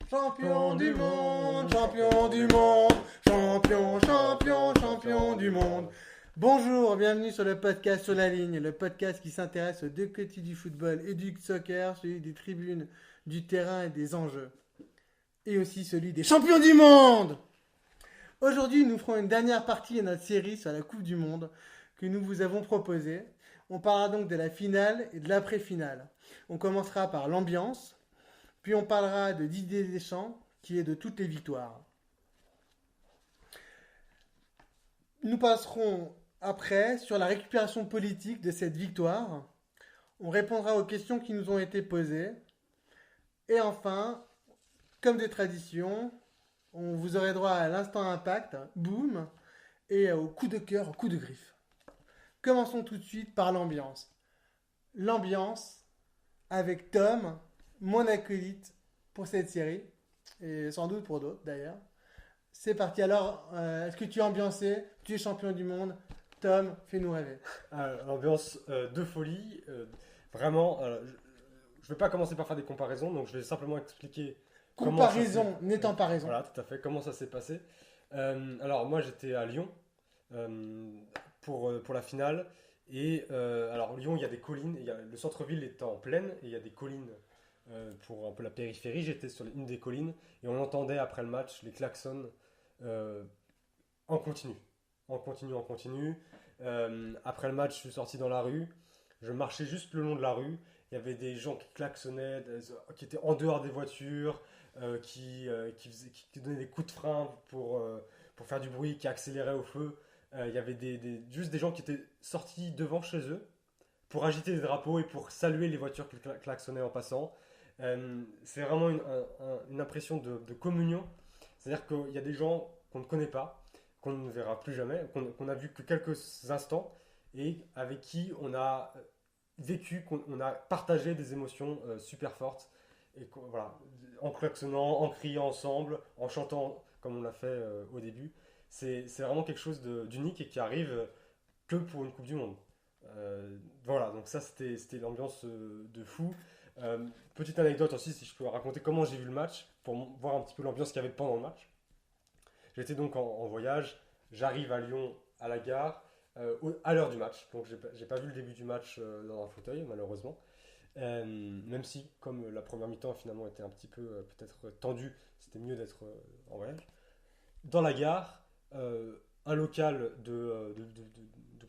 Champion du monde, champion du monde, champion du monde. Bonjour, bienvenue sur le podcast Sur la ligne, le podcast qui s'intéresse aux deux côtés du football et du soccer, celui des tribunes, du terrain et des enjeux. Et aussi celui des champions du monde. Aujourd'hui, nous ferons une dernière partie de notre série sur la Coupe du Monde que nous vous avons proposée. On parlera donc de la finale et de l'après-finale. On commencera par l'ambiance, puis on parlera de Didier Deschamps, qui est de toutes les victoires. Nous passerons après sur la récupération politique de cette victoire. On répondra aux questions qui nous ont été posées. Et enfin, comme de tradition, vous aurez droit à l'instant impact, boum, et au coup de cœur, au coup de griffe. Commençons tout de suite par l'ambiance. L'ambiance avec Tom, mon acolyte pour cette série, et sans doute pour d'autres d'ailleurs. C'est parti. Alors, est-ce que tu es ambiancé? Tu es champion du monde. Tom, fais-nous rêver. L'ambiance de folie, vraiment. Je ne vais pas commencer par faire des comparaisons, donc je vais simplement expliquer. Comparaison n'étant pas raison. Voilà, tout à fait. Comment ça s'est passé. Alors moi, j'étais à Lyon pour la finale. Et alors Lyon, il y a des collines. Le centre-ville est en plaine et il y a des collines pour un peu la périphérie. J'étais sur une des collines et on entendait après le match les klaxons en continu. En continu. Après le match, je suis sorti dans la rue. Je marchais juste le long de la rue. Il y avait des gens qui klaxonnaient, qui étaient en dehors des voitures, qui donnaient des coups de frein pour faire du bruit, qui accéléraient au feu. Il y avait juste des gens qui étaient sortis devant chez eux pour agiter des drapeaux et pour saluer les voitures qui klaxonnaient en passant. C'est vraiment une impression de communion. C'est-à-dire qu'il y a des gens qu'on ne connaît pas, qu'on ne verra plus jamais, qu'on a vu que quelques instants et avec qui on a vécu, qu'on a partagé des émotions super fortes. Et voilà, en klaxonnant, en criant ensemble, en chantant comme on l'a fait au début. C'est vraiment quelque chose d'unique et qui arrive que pour une Coupe du Monde. Voilà, donc ça c'était l'ambiance de fou. Petite anecdote aussi, si je peux raconter comment j'ai vu le match, pour voir un petit peu l'ambiance qu'il y avait pendant le match. J'étais donc en voyage, j'arrive à Lyon à la gare, à l'heure du match, donc j'ai pas vu le début du match dans un fauteuil malheureusement. Même si, comme la première mi-temps finalement était un petit peu peut-être tendue, c'était mieux d'être en voyage. Dans la gare, un local de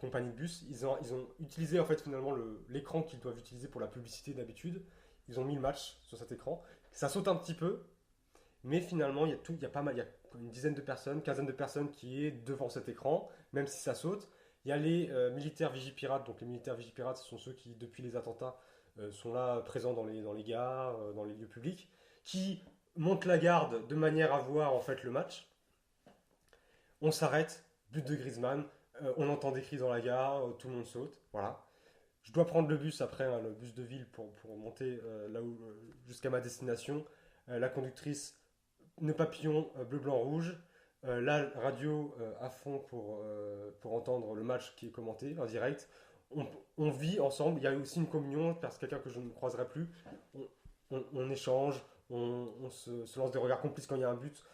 compagnie de bus, ils ont utilisé en fait finalement l'écran qu'ils doivent utiliser pour la publicité d'habitude. Ils ont mis le match sur cet écran. Ça saute un petit peu, mais finalement il y a pas mal, il y a une dizaine de personnes, quinzaine de personnes qui est devant cet écran, même si ça saute. Il y a les militaires Vigipirates, donc les militaires Vigipirates, ce sont ceux qui depuis les attentats sont là présents dans les gares, dans les lieux publics, qui montent la garde de manière à voir en fait le match. On s'arrête, but de Griezmann, on entend des cris dans la gare, tout le monde saute, voilà. Je dois prendre le bus après, le bus de ville pour monter jusqu'à ma destination. La conductrice, nœud papillon, bleu, blanc, rouge. La radio à fond pour entendre le match qui est commenté en direct. On vit ensemble, il y a aussi une communion, parce que quelqu'un que je ne croiserai plus. On échange, on se lance des regards complices quand il y a un but.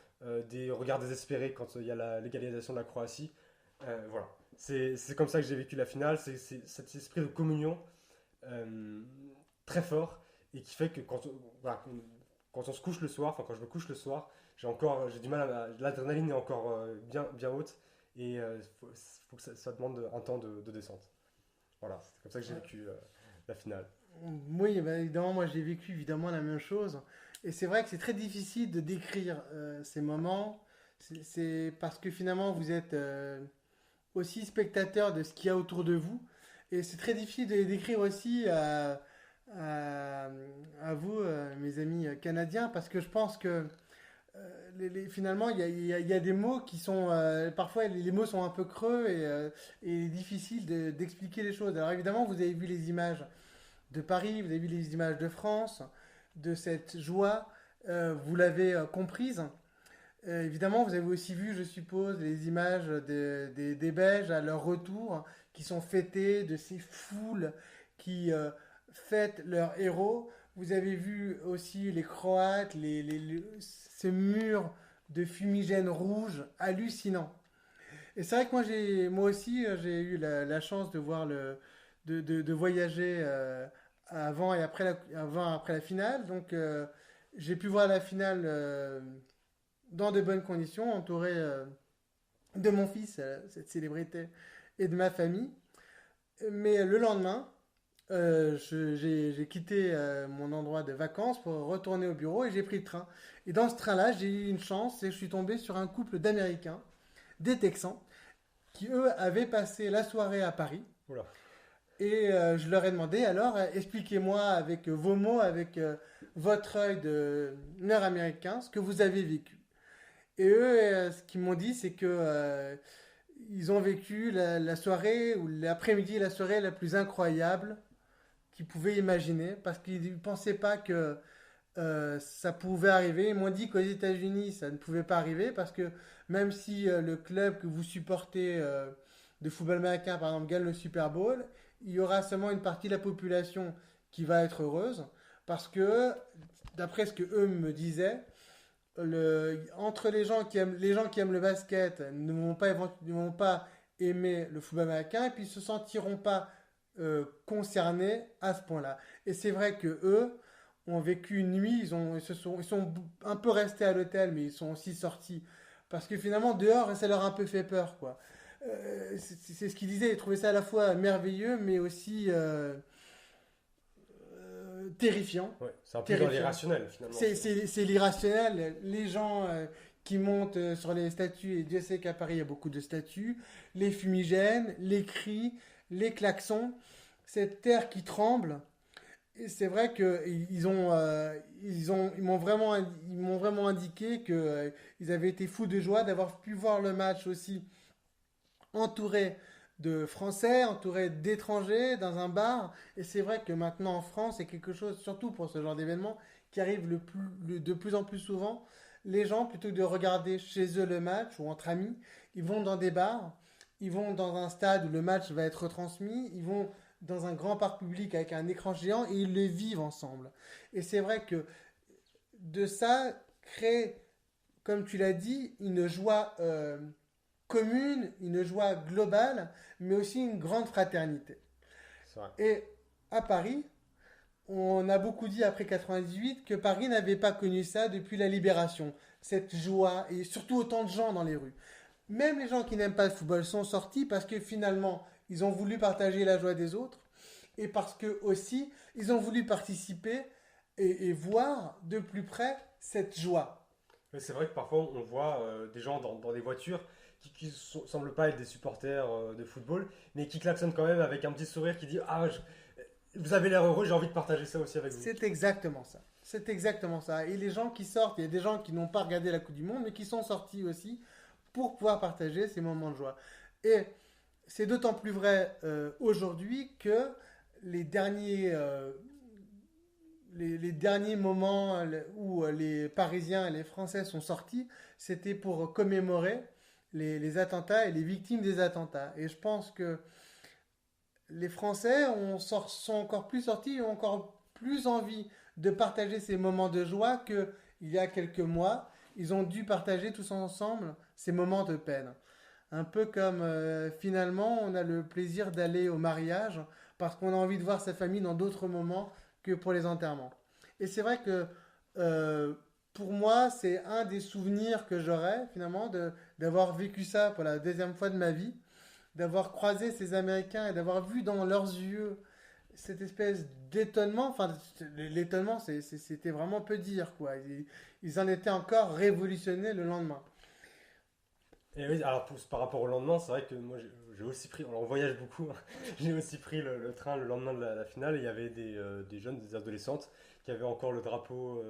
Des regards désespérés quand il y a la légalisation de la Croatie. Voilà. C'est comme ça que j'ai vécu la finale. C'est cet esprit de communion très fort et qui fait que voilà, quand on se couche le soir, enfin quand je me couche le soir, j'ai du mal l'adrénaline est encore bien haute et faut que ça demande un temps de descente. Voilà, c'est comme ça que j'ai vécu la finale. Oui, bah, évidemment, moi j'ai vécu évidemment la même chose. Et c'est vrai que c'est très difficile de décrire ces moments. C'est parce que finalement vous êtes aussi spectateur de ce qu'il y a autour de vous. Et c'est très difficile de les décrire aussi à, à vous, mes amis canadiens, parce que je pense que finalement, il y a des mots qui sont. Parfois, les mots sont un peu creux et difficiles d'expliquer les choses. Alors, évidemment, vous avez vu les images de Paris, vous avez vu les images de France, de cette joie, vous l'avez comprise. Évidemment, vous avez aussi vu, je suppose, les images des Belges à leur retour, qui sont fêtés de ces foules qui fêtent leurs héros. Vous avez vu aussi les Croates, ce mur de fumigène rouge hallucinant. Et c'est vrai que moi aussi, j'ai eu la chance de voir de voyager avant et après la finale. Donc, j'ai pu voir la finale dans de bonnes conditions, entouré de mon fils, cette célébrité, et de ma famille. Mais le lendemain, j'ai quitté mon endroit de vacances pour retourner au bureau et j'ai pris le train. Et dans ce train-là, j'ai eu une chance et je suis tombé sur un couple d'Américains, des Texans, qui eux avaient passé la soirée à Paris. Oula. Et je leur ai demandé alors, expliquez-moi avec vos mots, avec votre œil de nord-américain, ce que vous avez vécu. Et eux, ce qu'ils m'ont dit, c'est que ils ont vécu la soirée ou l'après-midi, la soirée la plus incroyable qu'ils pouvaient imaginer, parce qu'ils ne pensaient pas que ça pouvait arriver. Ils m'ont dit qu'aux États-Unis, ça ne pouvait pas arriver, parce que même si le club que vous supportez de football américain, par exemple, gagne le Super Bowl, il y aura seulement une partie de la population qui va être heureuse, parce que, d'après ce que eux me disaient, entre les gens qui aiment le basket ne vont pas aimer le football américain et puis ils se sentiront pas concernés à ce point-là. Et c'est vrai que eux ont vécu une nuit, ils sont un peu restés à l'hôtel, mais ils sont aussi sortis parce que finalement dehors ça leur a un peu fait peur, quoi. C'est ce qu'ils disaient, ils trouvaient ça à la fois merveilleux mais aussi terrifiant. Ouais, c'est un peu dans Terrifiant. l'irrationnel finalement. C'est l'irrationnel. Les gens qui montent sur les statues, et Dieu sait qu'à Paris il y a beaucoup de statues, les fumigènes, les cris, les klaxons, cette terre qui tremble. Et c'est vrai ils m'ont vraiment indiqué que ils avaient été fous de joie d'avoir pu voir le match aussi entouré de Français, entouré d'étrangers dans un bar. Et c'est vrai que maintenant en France, c'est quelque chose, surtout pour ce genre d'événement, qui arrive de plus en plus souvent. Les gens, plutôt que de regarder chez eux le match ou entre amis, ils vont dans des bars, ils vont dans un stade où le match va être retransmis, ils vont dans un grand parc public avec un écran géant et ils le vivent ensemble. Et c'est vrai que de ça crée, comme tu l'as dit, une joie commune, une joie globale, mais aussi une grande fraternité. C'est vrai. Et à Paris, on a beaucoup dit après 98 que Paris n'avait pas connu ça depuis la Libération, cette joie et surtout autant de gens dans les rues. Même les gens qui n'aiment pas le football sont sortis parce que finalement, ils ont voulu partager la joie des autres et parce que aussi, ils ont voulu participer et voir de plus près cette joie. Mais c'est vrai que parfois on voit des gens dans des voitures qui semblent pas être des supporters de football, mais qui klaxonnent quand même avec un petit sourire qui dit ah vous avez l'air heureux, j'ai envie de partager ça aussi avec vous. C'est exactement ça. C'est exactement ça. Et les gens qui sortent, il y a des gens qui n'ont pas regardé la Coupe du Monde, mais qui sont sortis aussi pour pouvoir partager ces moments de joie. Et c'est d'autant plus vrai aujourd'hui que les derniers, euh, les derniers moments où les Parisiens et les Français sont sortis, c'était pour commémorer les attentats et les victimes des attentats. Et je pense que les Français sont encore plus sortis et ont encore plus envie de partager ces moments de joie qu'il y a quelques mois. Ils ont dû partager tous ensemble ces moments de peine. Un peu comme finalement on a le plaisir d'aller au mariage parce qu'on a envie de voir sa famille dans d'autres moments que pour les enterrements. Et c'est vrai que euh, pour moi c'est un des souvenirs que j'aurais finalement d'avoir vécu ça pour la deuxième fois de ma vie, d'avoir croisé ces Américains et d'avoir vu dans leurs yeux cette espèce d'étonnement. Enfin, l'étonnement, c'était vraiment peu dire, quoi. Ils en étaient encore révolutionnés le lendemain. Et oui, alors par rapport au lendemain, c'est vrai que moi j'ai aussi pris, alors on voyage beaucoup, hein. J'ai aussi pris le train le lendemain de la finale et il y avait des jeunes, des adolescentes qui avaient encore le drapeau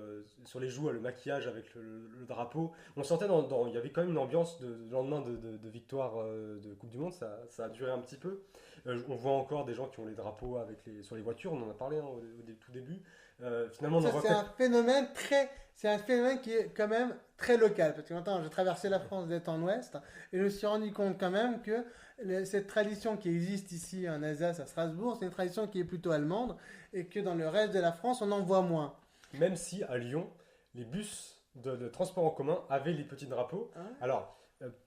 sur les joues, le maquillage avec le drapeau. On sentait il y avait quand même une ambiance de lendemain de victoire de Coupe du Monde, ça a duré un petit peu. On voit encore des gens qui ont les drapeaux sur les voitures, on en a parlé hein, au tout début. Finalement, on en Ça, voit c'est un phénomène qui est quand même très local. Parce que maintenant, j'ai traversé la France d'est en ouest et je me suis rendu compte quand même que cette tradition qui existe ici en Alsace, à Strasbourg, c'est une tradition qui est plutôt allemande et que dans le reste de la France, on en voit moins. Même si à Lyon, les bus de transport en commun avaient les petits drapeaux. Hein. Alors,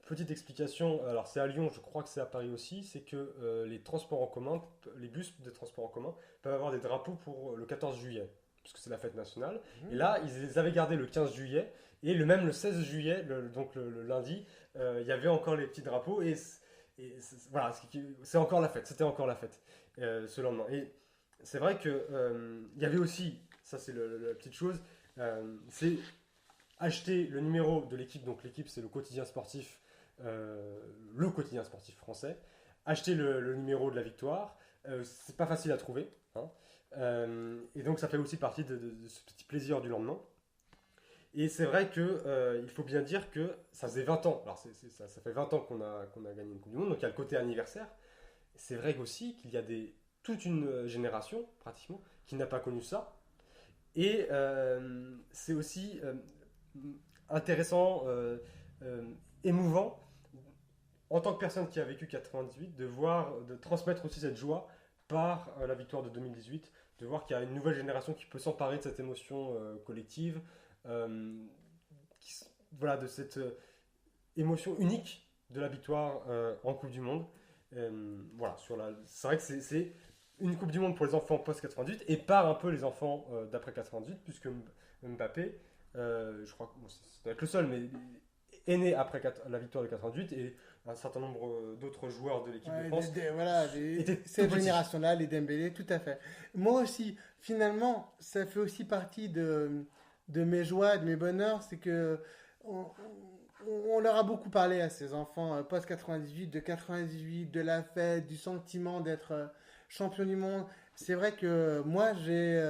petite explication, alors c'est à Lyon, je crois que c'est à Paris aussi, c'est que les transports en commun, les bus de transport en commun peuvent avoir des drapeaux pour le 14 juillet, puisque c'est la fête nationale. Et là, ils les avaient gardés le 15 juillet, et le 16 juillet, donc le lundi, il y avait encore les petits drapeaux, voilà, c'est encore la fête, c'était encore la fête ce lendemain. Et c'est vrai que il y avait aussi, ça c'est la petite chose, c'est acheter le numéro de l'équipe, donc l'équipe c'est le quotidien sportif français, acheter le numéro de la victoire, c'est pas facile à trouver, hein. Et donc ça fait aussi partie de ce petit plaisir du lendemain. Et c'est vrai que il faut bien dire que ça faisait 20 ans, alors ça fait 20 ans qu'on a gagné une Coupe du Monde, donc il y a le côté anniversaire. C'est vrai aussi qu'il y a toute une génération, pratiquement, qui n'a pas connu ça. Et c'est aussi intéressant, émouvant, en tant que personne qui a vécu 98, de transmettre aussi cette joie par la victoire de 2018, de voir qu'il y a une nouvelle génération qui peut s'emparer de cette émotion collective, euh, voilà, de cette émotion unique de la victoire en Coupe du Monde. Voilà, c'est vrai que c'est une Coupe du Monde pour les enfants post-98 et par un peu les enfants d'après 98, puisque Mbappé, je crois que ça doit être le seul, mais est né après la victoire de 98 et un certain nombre d'autres joueurs de l'équipe de France Voilà, étaient cette tout petits. génération-là, les Dembélé, tout à fait. Moi aussi, finalement, ça fait aussi partie de mes joies, de mes bonheurs, c'est que on, on leur a beaucoup parlé à ces enfants post-98, de 98, de la fête, du sentiment d'être champion du monde. C'est vrai que moi, j'ai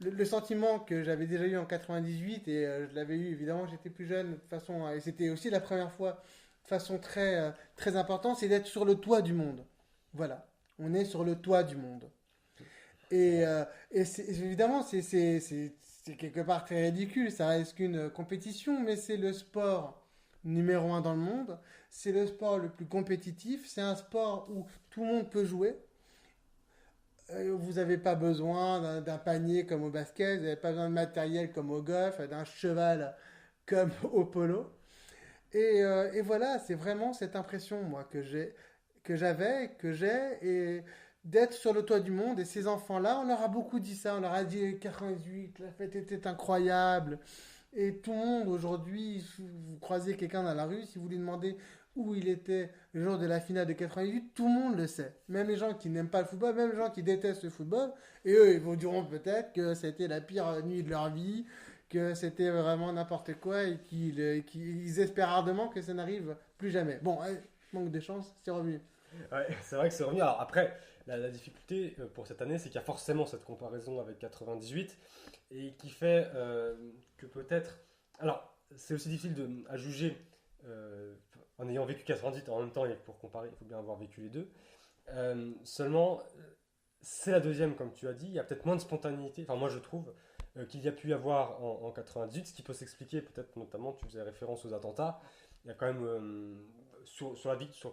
le sentiment que j'avais déjà eu en 98 et je l'avais eu évidemment, j'étais plus jeune, de toute façon, et c'était aussi la première fois de façon très importante, c'est d'être sur le toit du monde. Voilà, on est sur le toit du monde. Et évidemment, c'est quelque part très ridicule, ça reste qu'une compétition, mais c'est le sport numéro un dans le monde, c'est le sport le plus compétitif, c'est un sport où tout le monde peut jouer. Vous n'avez pas besoin d'un panier comme au basket, vous n'avez pas besoin de matériel comme au golf, d'un cheval comme au polo. Et voilà, c'est vraiment cette impression, moi, que j'ai, et d'être sur le toit du monde. Et ces enfants-là, on leur a beaucoup dit ça. On leur a dit 88, la fête était incroyable. Et tout le monde, aujourd'hui, si vous croisez quelqu'un dans la rue, si vous lui demandez où il était le jour de la finale de 88, tout le monde le sait. Même les gens qui n'aiment pas le football, même les gens qui détestent le football. Et eux, ils vous diront peut-être que c'était la pire nuit de leur vie, que c'était vraiment n'importe quoi et qu'ils espèrent ardemment que ça n'arrive plus jamais. Bon, manque de chance, c'est revenu. Ouais, c'est vrai que c'est revenu. Alors après, la difficulté pour cette année, c'est qu'il y a forcément cette comparaison avec 98 et qui fait que peut-être. Alors, c'est aussi difficile à juger en ayant vécu 98 en même temps, et pour comparer, il faut bien avoir vécu les deux. Seulement, c'est la deuxième, comme tu as dit, il y a peut-être moins de spontanéité, enfin moi je trouve, qu'il y a pu y avoir en 98, ce qui peut s'expliquer peut-être notamment, tu faisais référence aux attentats, il y a quand même sur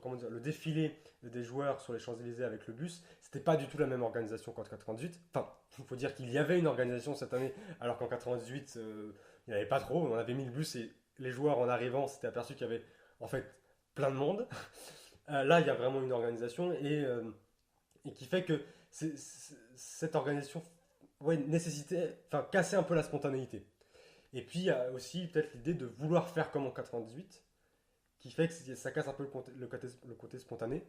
comment dire, le défilé des joueurs sur les Champs-Élysées avec le bus, c'était pas du tout la même organisation qu'en 98. Enfin, il faut dire qu'il y avait une organisation cette année, alors qu'en 98, il n'y en avait pas trop. On avait mis le bus et les joueurs en arrivant s'étaient aperçus qu'il y avait en fait plein de monde. Là, il y a vraiment une organisation et qui fait que cette organisation nécessitait, enfin, casser un peu la spontanéité. Et puis, il y a aussi peut-être l'idée de vouloir faire comme en 98 qui fait que ça casse un peu le côté spontané.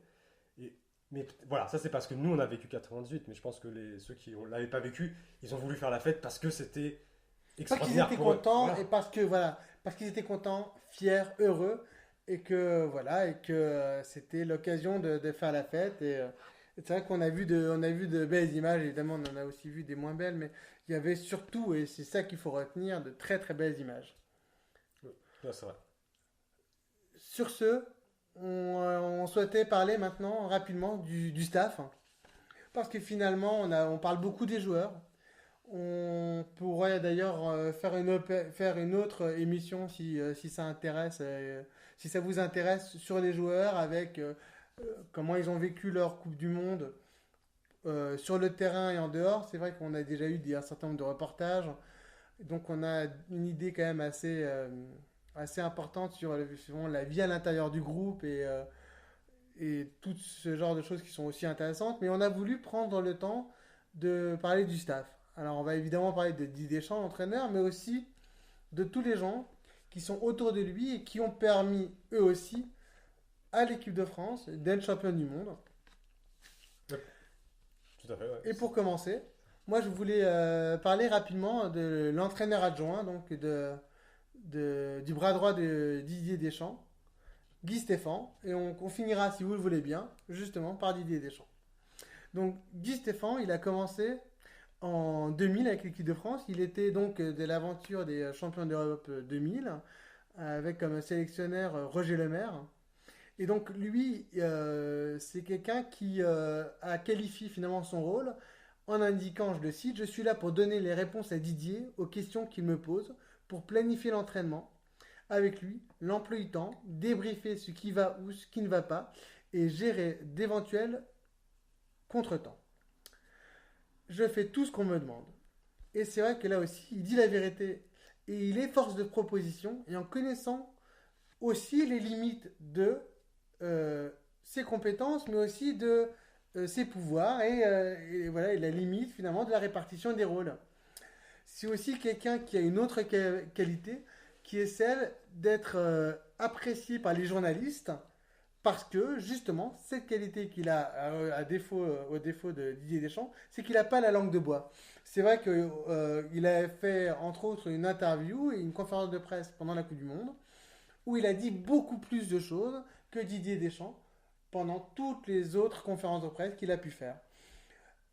Et, mais voilà, ça c'est parce que nous on a vécu 98, mais je pense que ceux qui ne l'avaient pas vécu, ils ont voulu faire la fête parce que c'était Parce qu'ils extraordinaire étaient pour eux. contents Voilà. et parce qu'ils étaient contents, fiers, heureux et que voilà et que c'était l'occasion de faire la fête et c'est vrai on a vu de belles images, évidemment on en a aussi vu des moins belles, mais il y avait surtout, et c'est ça qu'il faut retenir, de très très belles images. Ouais, c'est vrai. Sur ce, on souhaitait parler maintenant rapidement du staff, parce que finalement on parle beaucoup des joueurs. On pourrait d'ailleurs faire une autre émission si ça intéresse, si ça vous intéresse sur les joueurs avec comment ils ont vécu leur Coupe du Monde sur le terrain et en dehors. C'est vrai qu'on a déjà eu un certain nombre de reportages, donc on a une idée quand même assez importante sur la vie à l'intérieur du groupe et tout ce genre de choses qui sont aussi intéressantes. Mais on a voulu prendre le temps de parler du staff. Alors on va évidemment parler de Didier Deschamps, l'entraîneur, mais aussi de tous les gens qui sont autour de lui et qui ont permis eux aussi à l'équipe de France d'être champion du monde. Ouais, tout à fait, ouais. Et pour commencer, moi je voulais parler rapidement de l'entraîneur adjoint, donc du bras droit de Didier Deschamps, Guy Stéphane, et on finira, si vous le voulez bien, justement par Didier Deschamps. Donc Guy Stéphane, il a commencé en 2000 avec l'équipe de France. Il était donc de l'aventure des champions d'Europe 2000, avec comme sélectionneur Roger Lemaire. Et donc lui, c'est quelqu'un qui a qualifié finalement son rôle en indiquant, je le cite, je suis là pour donner les réponses à Didier aux questions qu'il me pose, pour planifier l'entraînement avec lui, l'emploi du temps, débriefer ce qui va ou ce qui ne va pas et gérer d'éventuels contretemps. Je fais tout ce qu'on me demande. Et c'est vrai que là aussi, il dit la vérité et il est force de proposition et en connaissant aussi les limites de ses compétences, mais aussi de ses pouvoirs et voilà, et la limite finalement de la répartition des rôles. C'est aussi quelqu'un qui a une autre qualité, qui est celle d'être apprécié par les journalistes, parce que justement, cette qualité qu'il a, au défaut de Didier Deschamps, c'est qu'il n'a pas la langue de bois. C'est vrai qu'il a fait entre autres une interview et une conférence de presse pendant la Coupe du Monde, où il a dit beaucoup plus de choses que Didier Deschamps pendant toutes les autres conférences de presse qu'il a pu faire.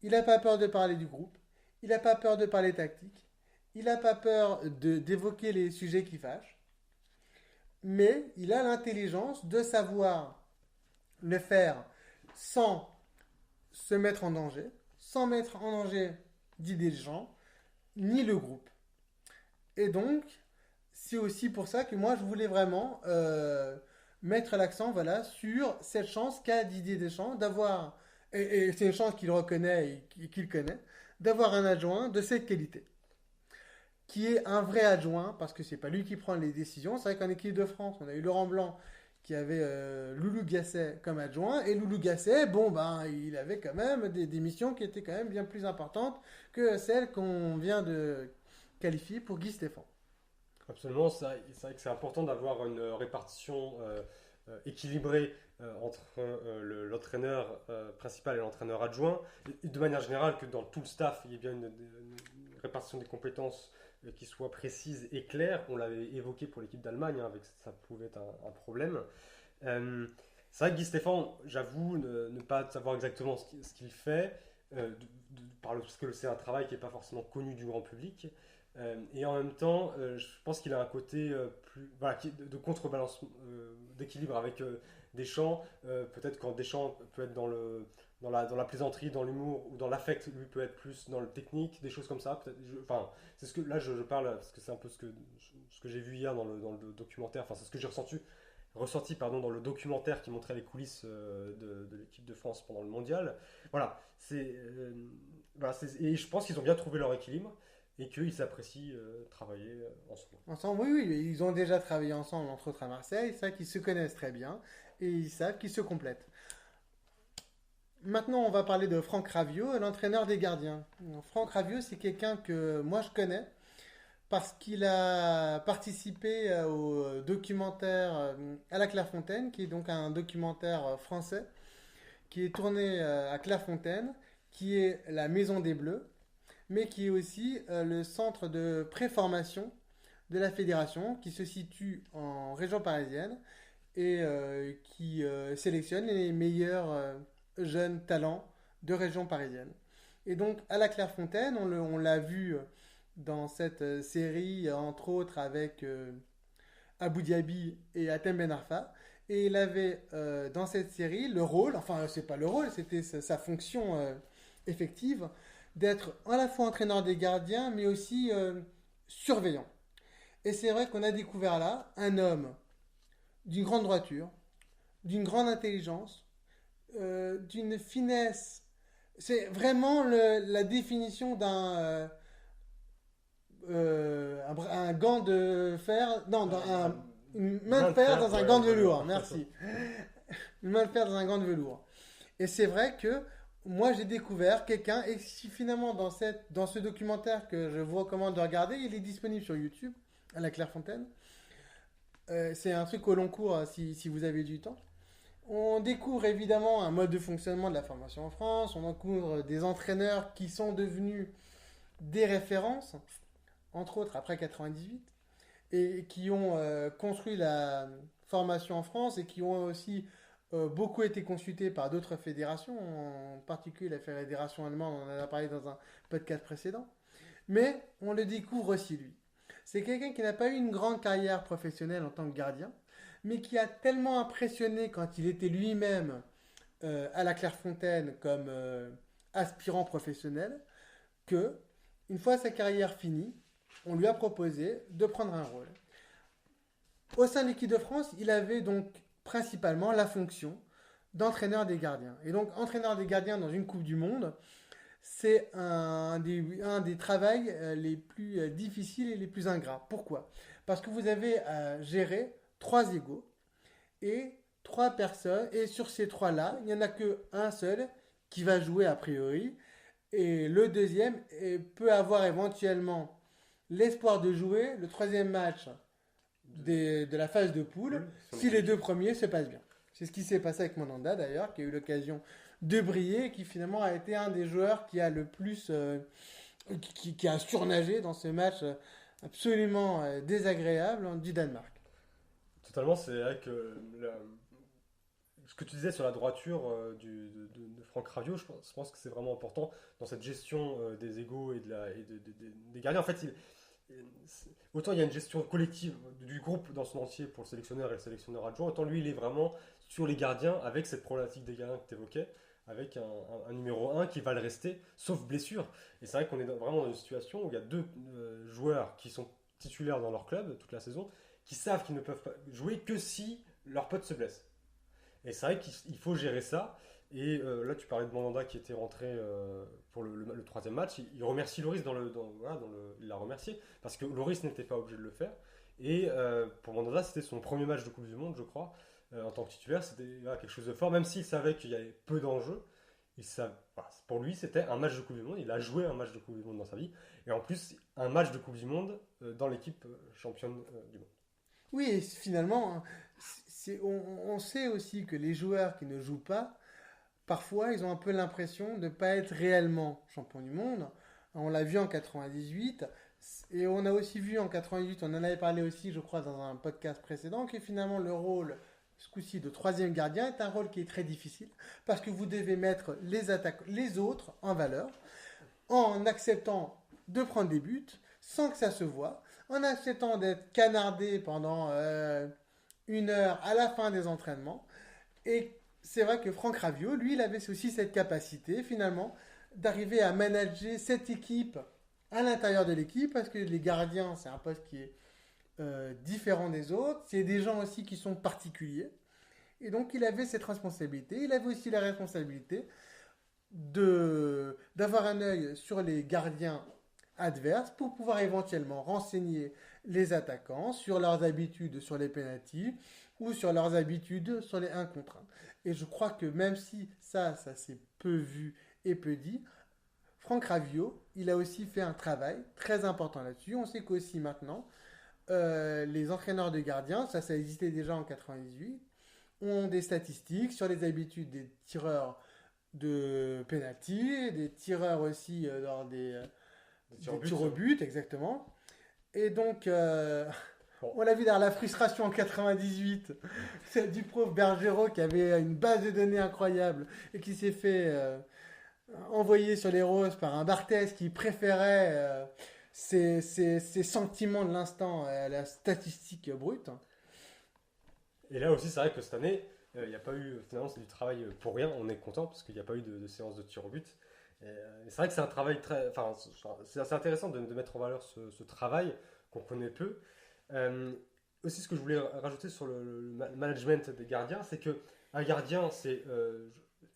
Il n'a pas peur de parler du groupe, il n'a pas peur de parler tactique, il n'a pas peur d'évoquer les sujets qui fâchent, mais il a l'intelligence de savoir le faire sans se mettre en danger, sans mettre en danger Didier Deschamps, ni le groupe. Et donc, c'est aussi pour ça que moi, je voulais vraiment mettre l'accent voilà, sur cette chance qu'a Didier Deschamps d'avoir, et c'est une chance qu'il reconnaît et qu'il connaît, d'avoir un adjoint de cette qualité, qui est un vrai adjoint, parce que c'est pas lui qui prend les décisions. C'est vrai qu'en équipe de France, on a eu Laurent Blanc qui avait Loulou Gasset comme adjoint, et Loulou Gasset, bon ben, il avait quand même des missions qui étaient quand même bien plus importantes que celles qu'on vient de qualifier pour Guy Stéphane. Absolument, c'est vrai que c'est important d'avoir une répartition équilibrée entre l'entraîneur principal et l'entraîneur adjoint, et de manière générale que dans tout le staff, il y ait bien une répartition des compétences qui soit précise et claire. On l'avait évoqué pour l'équipe d'Allemagne, hein, avec ça pouvait être un problème. C'est vrai que Guy Stéphane, j'avoue ne pas savoir exactement ce qu'il fait, parce que c'est un travail qui n'est pas forcément connu du grand public. Et en même temps, je pense qu'il a un côté plus, voilà, de contrebalance, d'équilibre avec Deschamps. Peut-être quand Deschamps peut être dans la plaisanterie, dans l'humour ou dans l'affect, lui peut être plus dans le technique, des choses comme ça. Enfin, c'est ce que là je parle parce que c'est un peu ce que j'ai vu hier dans le documentaire. Enfin, c'est ce que j'ai ressenti pardon, dans le documentaire qui montrait les coulisses de l'équipe de France pendant le mondial. Voilà, et je pense qu'ils ont bien trouvé leur équilibre et qu'ils s'apprécient travailler ensemble. Ensemble, oui, oui, ils ont déjà travaillé ensemble, entre autres à Marseille. C'est vrai qu'ils se connaissent très bien et ils savent qu'ils se complètent. Maintenant, on va parler de Franck Raviot, l'entraîneur des gardiens. Franck Raviot, c'est quelqu'un que moi je connais parce qu'il a participé au documentaire à la Clairefontaine, qui est donc un documentaire français qui est tourné à Clairefontaine, qui est la Maison des Bleus, mais qui est aussi le centre de préformation de la fédération, qui se situe en région parisienne et qui sélectionne les meilleurs jeunes talents de région parisienne. Et donc à la Clairefontaine, on l'a vu dans cette série, entre autres avec Abou Diaby et Hatem Ben Arfa. Et il avait dans cette série le rôle, enfin c'est pas le rôle, c'était sa fonction effective, d'être à la fois entraîneur des gardiens, mais aussi surveillant. Et c'est vrai qu'on a découvert là un homme d'une grande droiture, d'une grande intelligence, d'une finesse. C'est vraiment la définition un gant de fer, non, une main de fer dans un gant de velours. Merci. Une main de fer dans un gant de velours. Et c'est vrai que moi j'ai découvert quelqu'un, et si finalement dans ce documentaire que je vous recommande de regarder, il est disponible sur YouTube, à la Clairefontaine. C'est un truc au long cours si vous avez du temps. On découvre évidemment un mode de fonctionnement de la formation en France, on découvre des entraîneurs qui sont devenus des références, entre autres après 98, et qui ont construit la formation en France et qui ont aussi beaucoup été consultés par d'autres fédérations, en particulier la fédération allemande, on en a parlé dans un podcast précédent. Mais on le découvre aussi lui. C'est quelqu'un qui n'a pas eu une grande carrière professionnelle en tant que gardien, mais qui a tellement impressionné quand il était lui-même à la Clairefontaine comme aspirant professionnel que, une fois sa carrière finie, on lui a proposé de prendre un rôle. Au sein de l'équipe de France, il avait donc principalement la fonction d'entraîneur des gardiens. Et donc, entraîneur des gardiens dans une Coupe du Monde, c'est un des travails les plus difficiles et les plus ingrats. Pourquoi? Parce que vous avez à gérer trois égaux et trois personnes, et sur ces trois-là, il n'y en a qu'un seul qui va jouer a priori, et le deuxième peut avoir éventuellement l'espoir de jouer le troisième match de la phase de poule si les deux premiers se passent bien. C'est ce qui s'est passé avec Mandanda d'ailleurs, qui a eu l'occasion de briller et qui finalement a été un des joueurs qui a le plus qui a surnagé dans ce match absolument désagréable du Danemark. Totalement, c'est vrai que ce que tu disais sur la droiture de Franck Raviot, je pense que c'est vraiment important dans cette gestion des égos des gardiens. En fait, autant il y a une gestion collective du groupe dans son entier pour le sélectionneur et le sélectionneur adjoint, autant lui il est vraiment sur les gardiens avec cette problématique des gardiens que tu évoquais, avec un numéro 1 qui va le rester, sauf blessure. Et c'est vrai qu'on est vraiment dans une situation où il y a deux joueurs qui sont titulaires dans leur club toute la saison, qui savent qu'ils ne peuvent pas jouer que si leur pote se blesse. Et c'est vrai qu'il faut gérer ça. Et là, tu parlais de Mandanda qui était rentré pour le troisième match. Il remercie Loris il l'a remercié parce que Loris n'était pas obligé de le faire. Et pour Mandanda, c'était son premier match de Coupe du Monde, je crois, en tant que titulaire. C'était quelque chose de fort, même s'il savait qu'il y avait peu d'enjeux. Pour lui, c'était un match de Coupe du Monde. Il a joué un match de Coupe du Monde dans sa vie. Et en plus, un match de Coupe du Monde dans l'équipe championne du monde. Oui, et finalement, hein, on sait aussi que les joueurs qui ne jouent pas, parfois, ils ont un peu l'impression de ne pas être réellement champion du monde. On l'a vu en 98, et on a aussi vu en 98, on en avait parlé aussi, je crois, dans un podcast précédent, que finalement le rôle, ce coup-ci, de troisième gardien est un rôle qui est très difficile, parce que vous devez mettre les autres en valeur, en acceptant de prendre des buts, sans que ça se voie, en acceptant d'être canardé pendant une heure à la fin des entraînements, et c'est vrai que Franck Raviot, lui, il avait aussi cette capacité, finalement, d'arriver à manager cette équipe à l'intérieur de l'équipe, parce que les gardiens, c'est un poste qui est différent des autres. C'est des gens aussi qui sont particuliers. Et donc, il avait cette responsabilité. Il avait aussi la responsabilité d'avoir un œil sur les gardiens adverses pour pouvoir éventuellement renseigner les attaquants sur leurs habitudes sur les pénaltys ou sur leurs habitudes sur les 1 contre 1. Et je crois que même si ça s'est peu vu et peu dit, Franck Raviot, il a aussi fait un travail très important là-dessus. On sait qu'aussi maintenant, les entraîneurs de gardiens, ça existait déjà en 98, ont des statistiques sur les habitudes des tireurs de penalty, des tireurs aussi dans des tirs au but, exactement. Et donc, on l'a vu dans la frustration en 98, c'est du prof Bergerot qui avait une base de données incroyable et qui s'est fait envoyer sur les roses par un Barthez qui préférait ses sentiments de l'instant à la statistique brute. Et là aussi, c'est vrai que cette année, il n'y a pas eu, finalement, c'est du travail pour rien. On est content parce qu'il n'y a pas eu de séance de tir au but. Et c'est vrai que c'est un travail enfin, c'est assez intéressant de mettre en valeur ce travail qu'on connaît peu. Aussi, ce que je voulais rajouter sur le management des gardiens, c'est que un gardien, c'est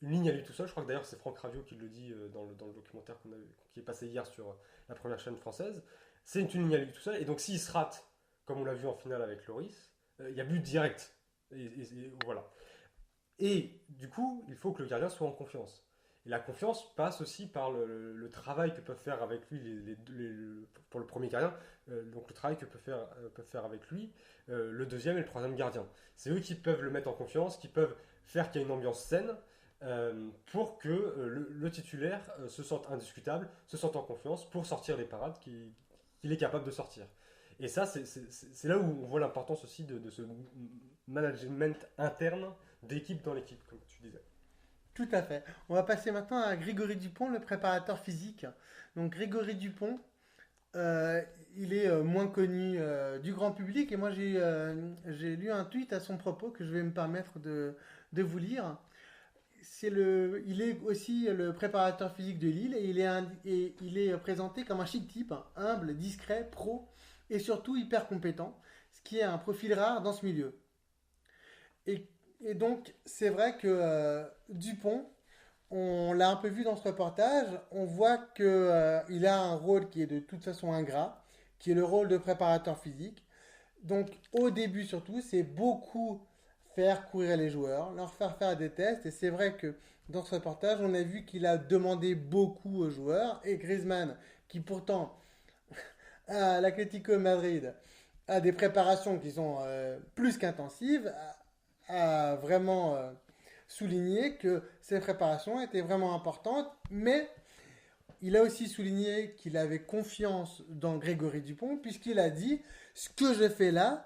une ligne à lui tout seul. Je crois que d'ailleurs c'est Franck Raviot qui le dit dans le documentaire qui est passé hier sur la première chaîne française. C'est une ligne à lui tout seul. Et donc s'il se rate, comme on l'a vu en finale avec Loris, il y a but direct. Et voilà. Et du coup, il faut que le gardien soit en confiance. Et la confiance passe aussi par le travail que peuvent faire avec lui pour le premier gardien, donc le travail que peuvent faire avec lui le deuxième et le troisième gardien. C'est eux qui peuvent le mettre en confiance, qui peuvent faire qu'il y ait une ambiance saine pour que le titulaire se sente indiscutable, se sente en confiance pour sortir les parades qu'il est capable de sortir. Et ça, c'est là où on voit l'importance aussi de ce management interne d'équipe dans l'équipe, comme tu disais. Tout à fait. On va passer maintenant à Grégory Dupont, le préparateur physique. Donc Grégory Dupont, euh, il est moins connu du grand public et moi j'ai lu un tweet à son propos que je vais me permettre de vous lire. Il est aussi le préparateur physique de Lille et il est présenté comme un chic type, hein, humble, discret, pro et surtout hyper compétent, ce qui est un profil rare dans ce milieu. Et, et donc c'est vrai que Dupont, on l'a un peu vu dans ce reportage, on voit que il a un rôle qui est de toute façon ingrat, qui est le rôle de préparateur physique. Donc au début surtout, c'est beaucoup faire courir les joueurs, leur faire faire des tests. Et c'est vrai que dans ce reportage, on a vu qu'il a demandé beaucoup aux joueurs. Et Griezmann, qui pourtant à l'Atlético Madrid a des préparations qui sont plus qu'intensives, a vraiment souligné que ces préparations étaient vraiment importantes. Mais il a aussi souligné qu'il avait confiance dans Grégory Dupont, puisqu'il a dit ce que je fais là,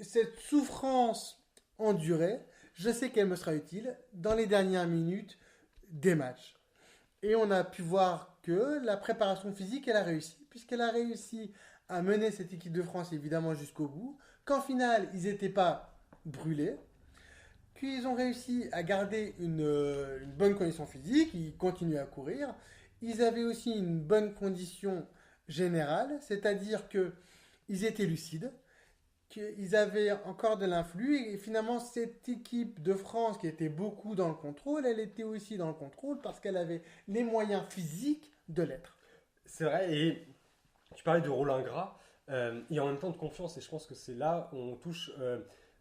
cette souffrance endurée, je sais qu'elle me sera utile dans les dernières minutes des matchs. Et on a pu voir que la préparation physique, elle a réussi, puisqu'elle a réussi à mener cette équipe de France évidemment jusqu'au bout, qu'en finale, ils n'étaient pas brûlés, qu'ils ont réussi à garder une bonne condition physique, ils continuent à courir. Ils avaient aussi une bonne condition générale, c'est-à-dire qu'ils étaient lucides, qu'ils avaient encore de l'influx, et finalement cette équipe de France qui était beaucoup dans le contrôle, elle était aussi dans le contrôle parce qu'elle avait les moyens physiques de l'être. C'est vrai, et tu parlais de rôle ingrat, et en même temps de confiance, et je pense que c'est là où on touche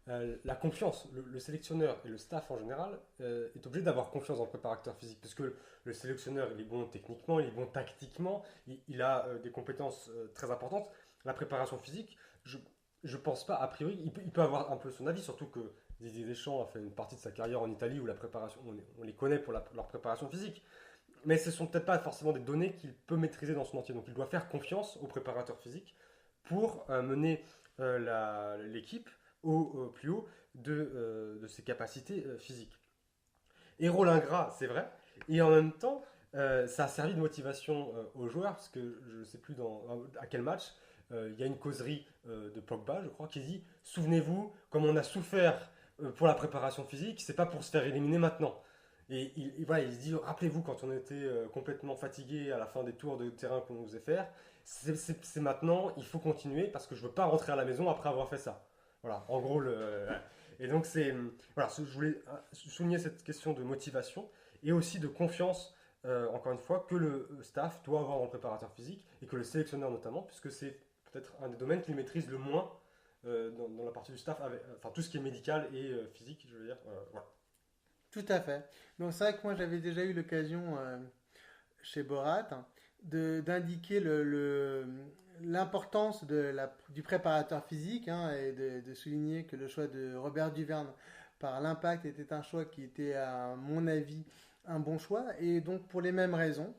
la confiance. Le sélectionneur et le staff en général est obligé d'avoir confiance dans le préparateur physique, parce que le sélectionneur, il est bon techniquement, il est bon tactiquement, il a des compétences très importantes. La préparation physique, je pense pas, a priori, il peut avoir un peu son avis, surtout que Didier Deschamps a fait une partie de sa carrière en Italie où la préparation, on les connaît pour leur préparation physique. Mais ce sont peut-être pas forcément des données qu'il peut maîtriser dans son entier. Donc il doit faire confiance au préparateur physique pour mener l'équipe au plus haut de ses capacités physiques. Et rôle ingrat, c'est vrai. Et en même temps, ça a servi de motivation aux joueurs, parce que je ne sais plus à quel match, il y a une causerie de Pogba, je crois, qui dit souvenez-vous, comme on a souffert pour la préparation physique, c'est pas pour se faire éliminer maintenant. Et voilà, il se dit rappelez-vous quand on était complètement fatigué à la fin des tours de terrain qu'on nous faisait faire, c'est maintenant, il faut continuer parce que je veux pas rentrer à la maison après avoir fait ça. Voilà, en gros, et donc voilà, je voulais souligner cette question de motivation et aussi de confiance, encore une fois, que le staff doit avoir en préparateur physique et que le sélectionneur notamment, puisque c'est peut-être un des domaines qu'il maîtrise le moins dans la partie du staff, enfin tout ce qui est médical et physique, je veux dire. Voilà. Tout à fait. Donc c'est vrai que moi j'avais déjà eu l'occasion chez Borat d'indiquer l'importance du préparateur physique, hein, et de souligner que le choix de Robert Duverne par l'Impact était un choix qui était à mon avis un bon choix. Et donc pour les mêmes raisons,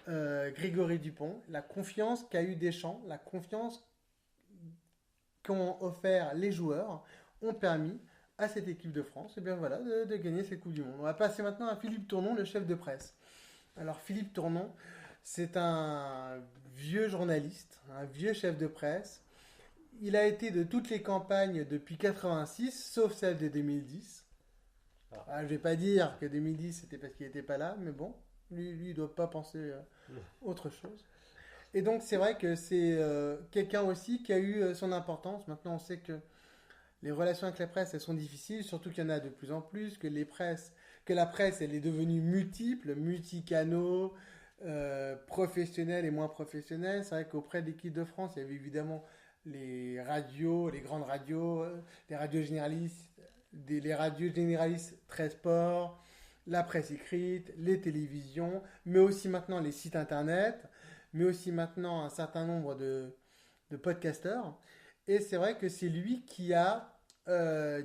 Grégory Dupont, la confiance qu'a eu Deschamps, la confiance qu'ont offert les joueurs ont permis à cette équipe de France, et bien voilà, de gagner cette Coupe du Monde. On va passer maintenant à Philippe Tournon, le chef de presse. Alors Philippe Tournon, c'est un vieux journaliste, un vieux chef de presse. Il a été de toutes les campagnes depuis 86, sauf celle de 2010. Je ne vais pas dire que 2010 c'était parce qu'il n'était pas là, mais bon, lui il ne doit pas penser autre chose. Et donc c'est vrai que c'est quelqu'un aussi qui a eu son importance. Maintenant on sait que les relations avec la presse, elles sont difficiles, surtout qu'il y en a de plus en plus, que les presses que la presse, elle est devenue multiple, multicanaux, professionnelle et moins professionnelle. C'est vrai qu'auprès de l'équipe de France, il y avait évidemment les radios, les grandes radios, les radios généralistes, les radios généralistes très sport, la presse écrite, les télévisions, mais aussi maintenant les sites internet, mais aussi maintenant un certain nombre de podcasteurs. Et c'est vrai que c'est lui qui a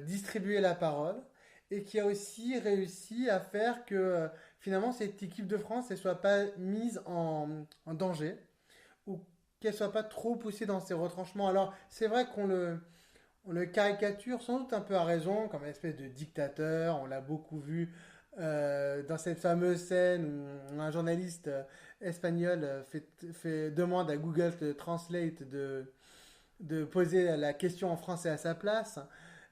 distribué la parole et qui a aussi réussi à faire que finalement cette équipe de France ne soit pas mise en danger ou qu'elle soit pas trop poussée dans ses retranchements. Alors c'est vrai on le caricature sans doute un peu à raison comme une espèce de dictateur. On l'a beaucoup vu dans cette fameuse scène où un journaliste espagnol demande à Google Translate de poser la question en français à sa place.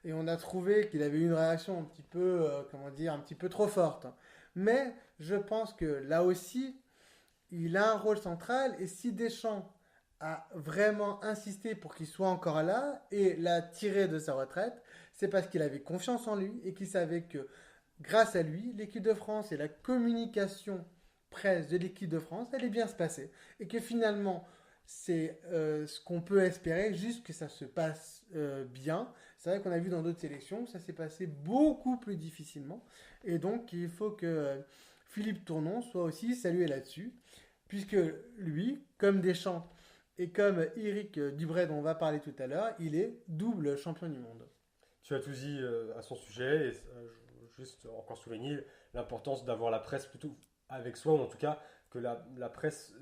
Et on a trouvé qu'il avait eu une réaction un petit peu, comment dire, un petit peu trop forte. Mais je pense que là aussi, il a un rôle central. Et si Deschamps a vraiment insisté pour qu'il soit encore là et l'a tiré de sa retraite, c'est parce qu'il avait confiance en lui et qu'il savait que grâce à lui, l'équipe de France et la communication presse de l'équipe de France allait bien se passer. Et que finalement, c'est ce qu'on peut espérer, juste que ça se passe bien. C'est vrai qu'on a vu dans d'autres sélections, ça s'est passé beaucoup plus difficilement. Et donc, il faut que Philippe Tournon soit aussi salué là-dessus, puisque lui, comme Deschamps et comme Éric Dubray dont on va parler tout à l'heure, il est double champion du monde. Tu as tout dit à son sujet, et juste encore souligner l'importance d'avoir la presse plutôt avec soi, ou en tout cas que la presse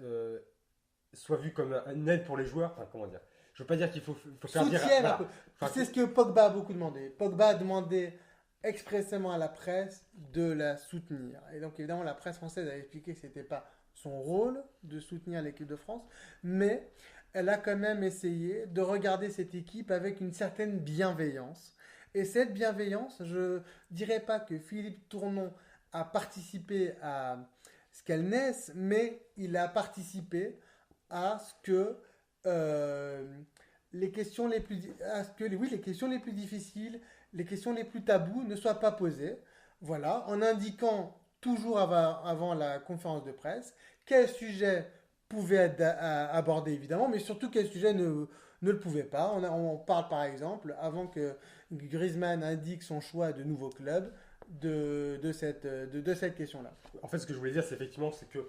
soit vue comme une aide pour les joueurs. Enfin, comment dire? Je veux pas dire qu'il faut faire dire. Soutiennent un Voilà. peu. Enfin, C'est ce que Pogba a beaucoup demandé. Pogba a demandé expressément à la presse de la soutenir. Et donc évidemment la presse française a expliqué que ce n'était pas son rôle de soutenir l'équipe de France, mais elle a quand même essayé de regarder cette équipe avec une certaine bienveillance. Et cette bienveillance, je dirais pas que Philippe Tournon a participé à ce qu'elle naisse, mais il a participé à ce que euh, les questions les plus, à ce que, oui, les questions les plus difficiles, les questions les plus tabous ne soient pas posées. Voilà, en indiquant toujours avant la conférence de presse quel sujet pouvait être abordé évidemment, mais surtout quel sujet ne le pouvait pas. On parle par exemple, avant que Griezmann indique son choix de nouveau club, de cette question-là. en fait, ce que je voulais dire, c'est effectivement, c'est que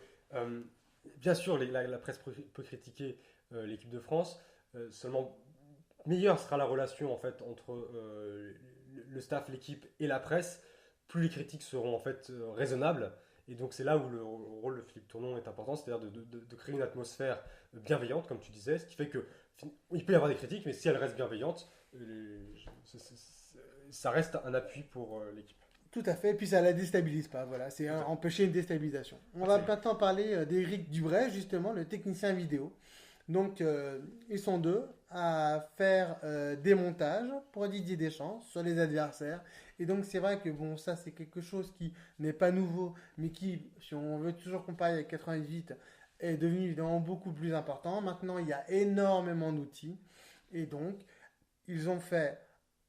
bien sûr, la presse peut critiquer l'équipe de France. Seulement, meilleure sera la relation en fait entre le staff, l'équipe et la presse. Plus les critiques seront en fait raisonnables. Et donc c'est là où le rôle de Philippe Tournon est important, c'est-à-dire de créer une atmosphère bienveillante, comme tu disais, ce qui fait que il peut y avoir des critiques, mais si elles restent bienveillantes, ça reste un appui pour l'équipe. Tout à fait, et puis ça la déstabilise pas, voilà, c'est empêcher une déstabilisation. On va maintenant parler d'Éric Dubray, justement, le technicien vidéo. Donc, ils sont deux à faire des montages pour Didier Deschamps sur les adversaires. Et donc, c'est vrai que bon, ça, c'est quelque chose qui n'est pas nouveau, mais qui, si on veut toujours comparer avec 98, est devenu évidemment beaucoup plus important. Maintenant, il y a énormément d'outils. Et donc, ils ont fait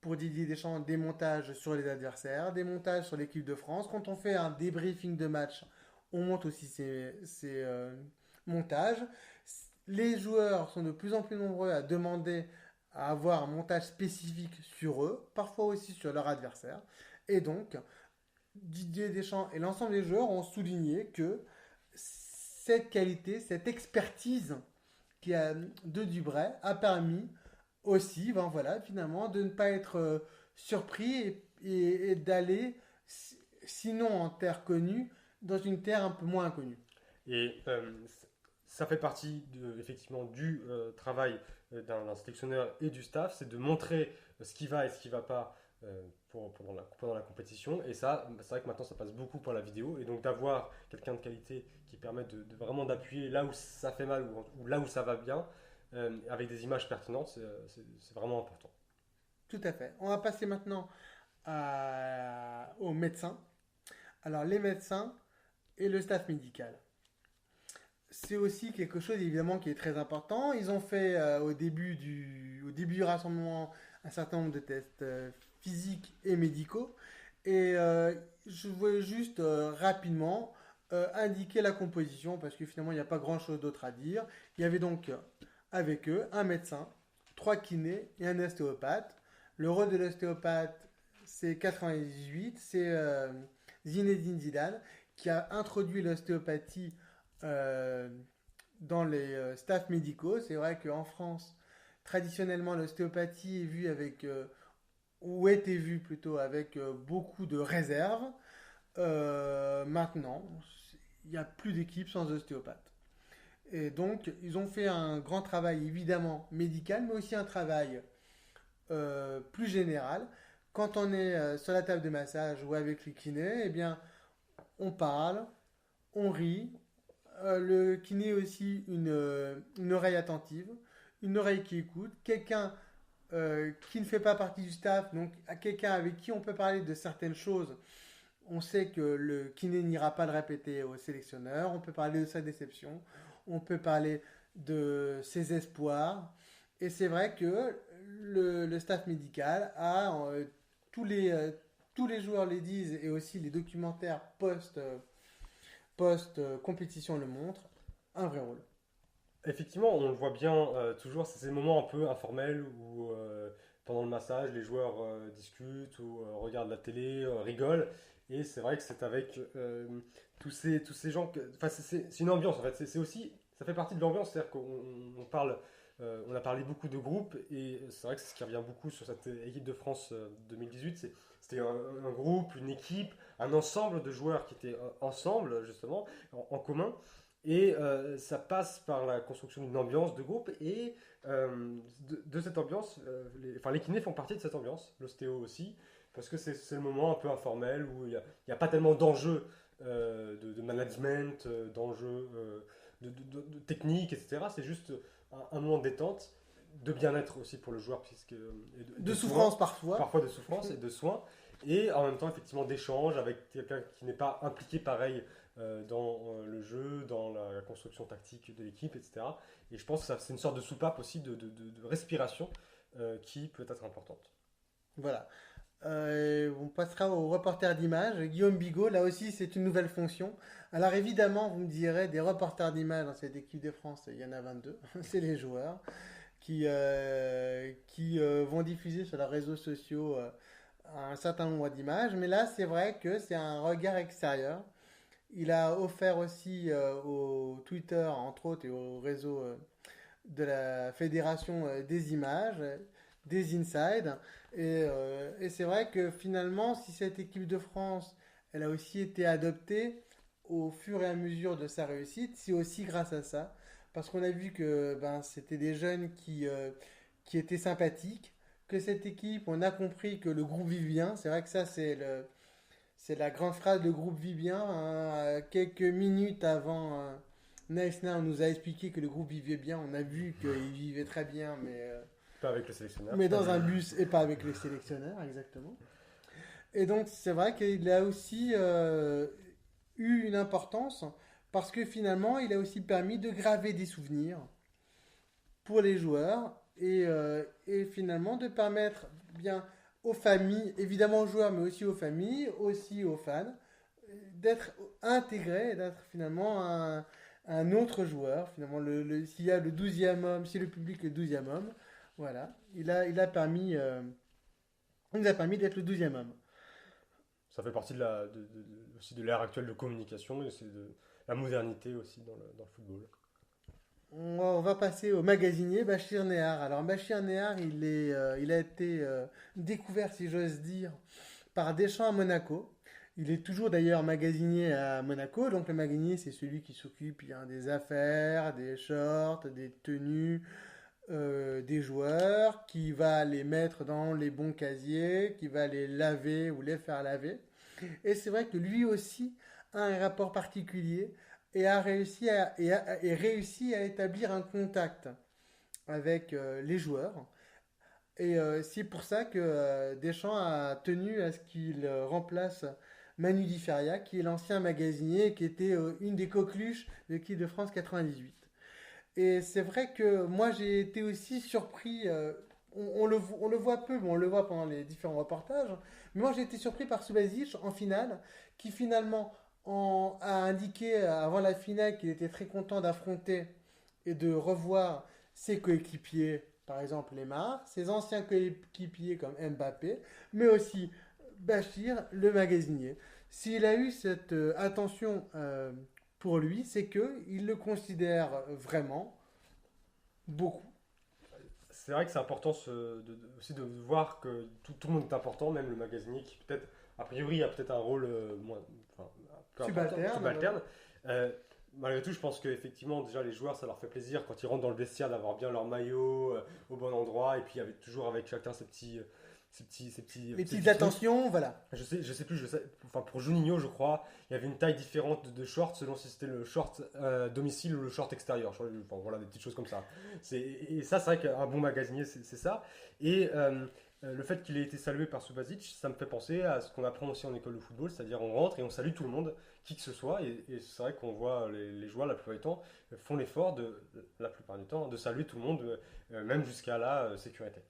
pour Didier Deschamps des montages sur les adversaires, des montages sur l'équipe de France. Quand on fait un débriefing de match, on monte aussi ces montages. Les joueurs sont de plus en plus nombreux à demander à avoir un montage spécifique sur eux, parfois aussi sur leur adversaire. Et donc, Didier Deschamps et l'ensemble des joueurs ont souligné que cette qualité, cette expertise de Dubray a permis aussi, ben voilà, finalement, de ne pas être surpris et d'aller, sinon en terre connue, dans une terre un peu moins inconnue. Et ça fait partie effectivement du travail d'un sélectionneur et du staff, c'est de montrer ce qui va et ce qui ne va pas pendant la compétition. Et ça, c'est vrai que maintenant ça passe beaucoup par la vidéo. Et donc d'avoir quelqu'un de qualité qui permet vraiment d'appuyer là où ça fait mal ou là où ça va bien, avec des images pertinentes, c'est vraiment important. Tout à fait. On va passer maintenant aux médecins. Alors les médecins et le staff médical. C'est aussi quelque chose évidemment qui est très important. Ils ont fait au début du rassemblement un certain nombre de tests physiques et médicaux. Et je voulais juste rapidement indiquer la composition parce que finalement il n'y a pas grand-chose d'autre à dire. Il y avait donc avec eux un médecin, trois kinés et un ostéopathe. Le rôle de l'ostéopathe, c'est 98, c'est Zinedine Zidane qui a introduit l'ostéopathie euh, dans les staffs médicaux. C'est vrai qu'en France, traditionnellement, l'ostéopathie est vue avec, ou était vue plutôt avec beaucoup de réserves. Maintenant, il n'y a plus d'équipe sans ostéopathe. Et donc, ils ont fait un grand travail, évidemment, médical, mais aussi un travail plus général. Quand on est sur la table de massage ou avec les kinés, eh bien, on parle, on rit. Le kiné aussi une oreille attentive, une oreille qui écoute, quelqu'un qui ne fait pas partie du staff, donc à quelqu'un avec qui on peut parler de certaines choses. On sait que le kiné n'ira pas le répéter au sélectionneur, on peut parler de sa déception, on peut parler de ses espoirs. Et c'est vrai que le staff médical a tous les, euh, tous les joueurs le disent et aussi les documentaires post-compétition le montrent, un vrai rôle. Effectivement, on le voit bien toujours, c'est ces moments un peu informels où pendant le massage, les joueurs discutent ou regardent la télé, rigolent. Et c'est vrai que c'est avec tous ces gens que. Enfin, c'est une ambiance en fait. C'est aussi. Ça fait partie de l'ambiance, c'est-à-dire qu'on parle. On a parlé beaucoup de groupes et c'est vrai que c'est ce qui revient beaucoup sur cette équipe de France 2018. C'était un groupe, une équipe, un ensemble de joueurs qui étaient ensemble, justement, en commun. Et ça passe par la construction d'une ambiance de groupe et de cette ambiance, enfin les kinés font partie de cette ambiance, l'ostéo aussi, parce que c'est le moment un peu informel où il y a pas tellement d'enjeux de management, d'enjeux de technique, etc. C'est juste un moment de détente, de bien-être aussi pour le joueur, puisque, et De soins, souffrance parfois. parfois de souffrance et de soins, et en même temps effectivement d'échanges avec quelqu'un qui n'est pas impliqué pareil dans le jeu, dans la construction tactique de l'équipe, etc. Et je pense que c'est une sorte de soupape aussi de respiration qui peut être importante. Voilà. On passera au reporter d'image. Guillaume Bigot, là aussi, c'est une nouvelle fonction. Alors évidemment, vous me direz, des reporters d'image dans cette équipe de France, il y en a 22. C'est les joueurs qui vont diffuser sur leurs réseaux sociaux un certain nombre d'images. Mais là, c'est vrai que c'est un regard extérieur. Il a offert aussi au Twitter, entre autres, et au réseau de la Fédération des images, des insides. Et c'est vrai que finalement, si cette équipe de France, elle a aussi été adoptée au fur et à mesure de sa réussite, c'est aussi grâce à ça. Parce qu'on a vu que ben, c'était des jeunes qui étaient sympathiques, que cette équipe, on a compris que le groupe vit bien. C'est vrai que ça, c'est la grande phrase, le groupe vit bien, hein. Quelques minutes avant, Naïsna nous a expliqué que le groupe vivait bien. On a vu qu'il vivait très bien, Pas avec le sélectionneur. mais dans un bus et pas avec les sélectionneurs, exactement. Et donc, c'est vrai qu'il a aussi eu une importance parce que finalement, il a aussi permis de graver des souvenirs pour les joueurs et finalement de permettre bien aux familles, évidemment aux joueurs, mais aussi aux familles, aussi aux fans, d'être intégrés et d'être finalement un autre joueur. Finalement, s'il y a le 12e homme, si le public est le 12e homme, voilà, il nous a permis d'être le 12e homme. Ça fait partie aussi de l'ère actuelle de communication et c'est de la modernité aussi dans le football. On va passer au magasinier Bachir Nehar. Alors Bachir Nehar, il a été découvert, si j'ose dire, par Deschamps à Monaco. Il est toujours d'ailleurs magasinier à Monaco. Donc le magasinier, c'est celui qui s'occupe bien des affaires, des shorts, des tenues, des joueurs, qui va les mettre dans les bons casiers, qui va les laver ou les faire laver. Et c'est vrai que lui aussi a un rapport particulier et a réussi à établir un contact avec les joueurs. Et c'est pour ça que Deschamps a tenu à ce qu'il remplace Manu Di Feria, qui est l'ancien magasinier, qui était une des coqueluches de l'équipe de France 98. Et c'est vrai que moi j'ai été aussi surpris. on le voit peu, mais on le voit pendant les différents reportages. Mais moi, j'ai été surpris par Subasic en finale, qui finalement a indiqué avant la finale qu'il était très content d'affronter et de revoir ses coéquipiers, par exemple Neymar, ses anciens coéquipiers comme Mbappé, mais aussi Bachir, le magasinier. S'il a eu cette attention pour lui, c'est que il le considère vraiment beaucoup. C'est vrai que c'est important aussi de voir que tout le monde est important, même le magasinier qui peut-être, a priori, a peut-être un rôle moins, enfin, peu important, Subalterne. subalterne. Euh, Malgré tout, je pense qu'effectivement, déjà, les joueurs, ça leur fait plaisir quand ils rentrent dans le vestiaire d'avoir bien leur maillot au bon endroit, et puis toujours avec chacun Les petits petites trucs. attentions, voilà. Je sais plus, enfin pour Juninho, je crois, il y avait une taille différente de short selon si c'était le short domicile ou le short extérieur. Enfin, voilà, des petites choses comme ça. Et ça, c'est vrai qu'un bon magasinier, c'est ça. Et le fait qu'il ait été salué par Subasic, ça me fait penser à ce qu'on apprend aussi en école de football, c'est-à-dire on rentre et on salue tout le monde, qui que ce soit. Et c'est vrai qu'on voit les joueurs la plupart du temps font l'effort la plupart du temps de saluer tout le monde, même jusqu'à la sécurité.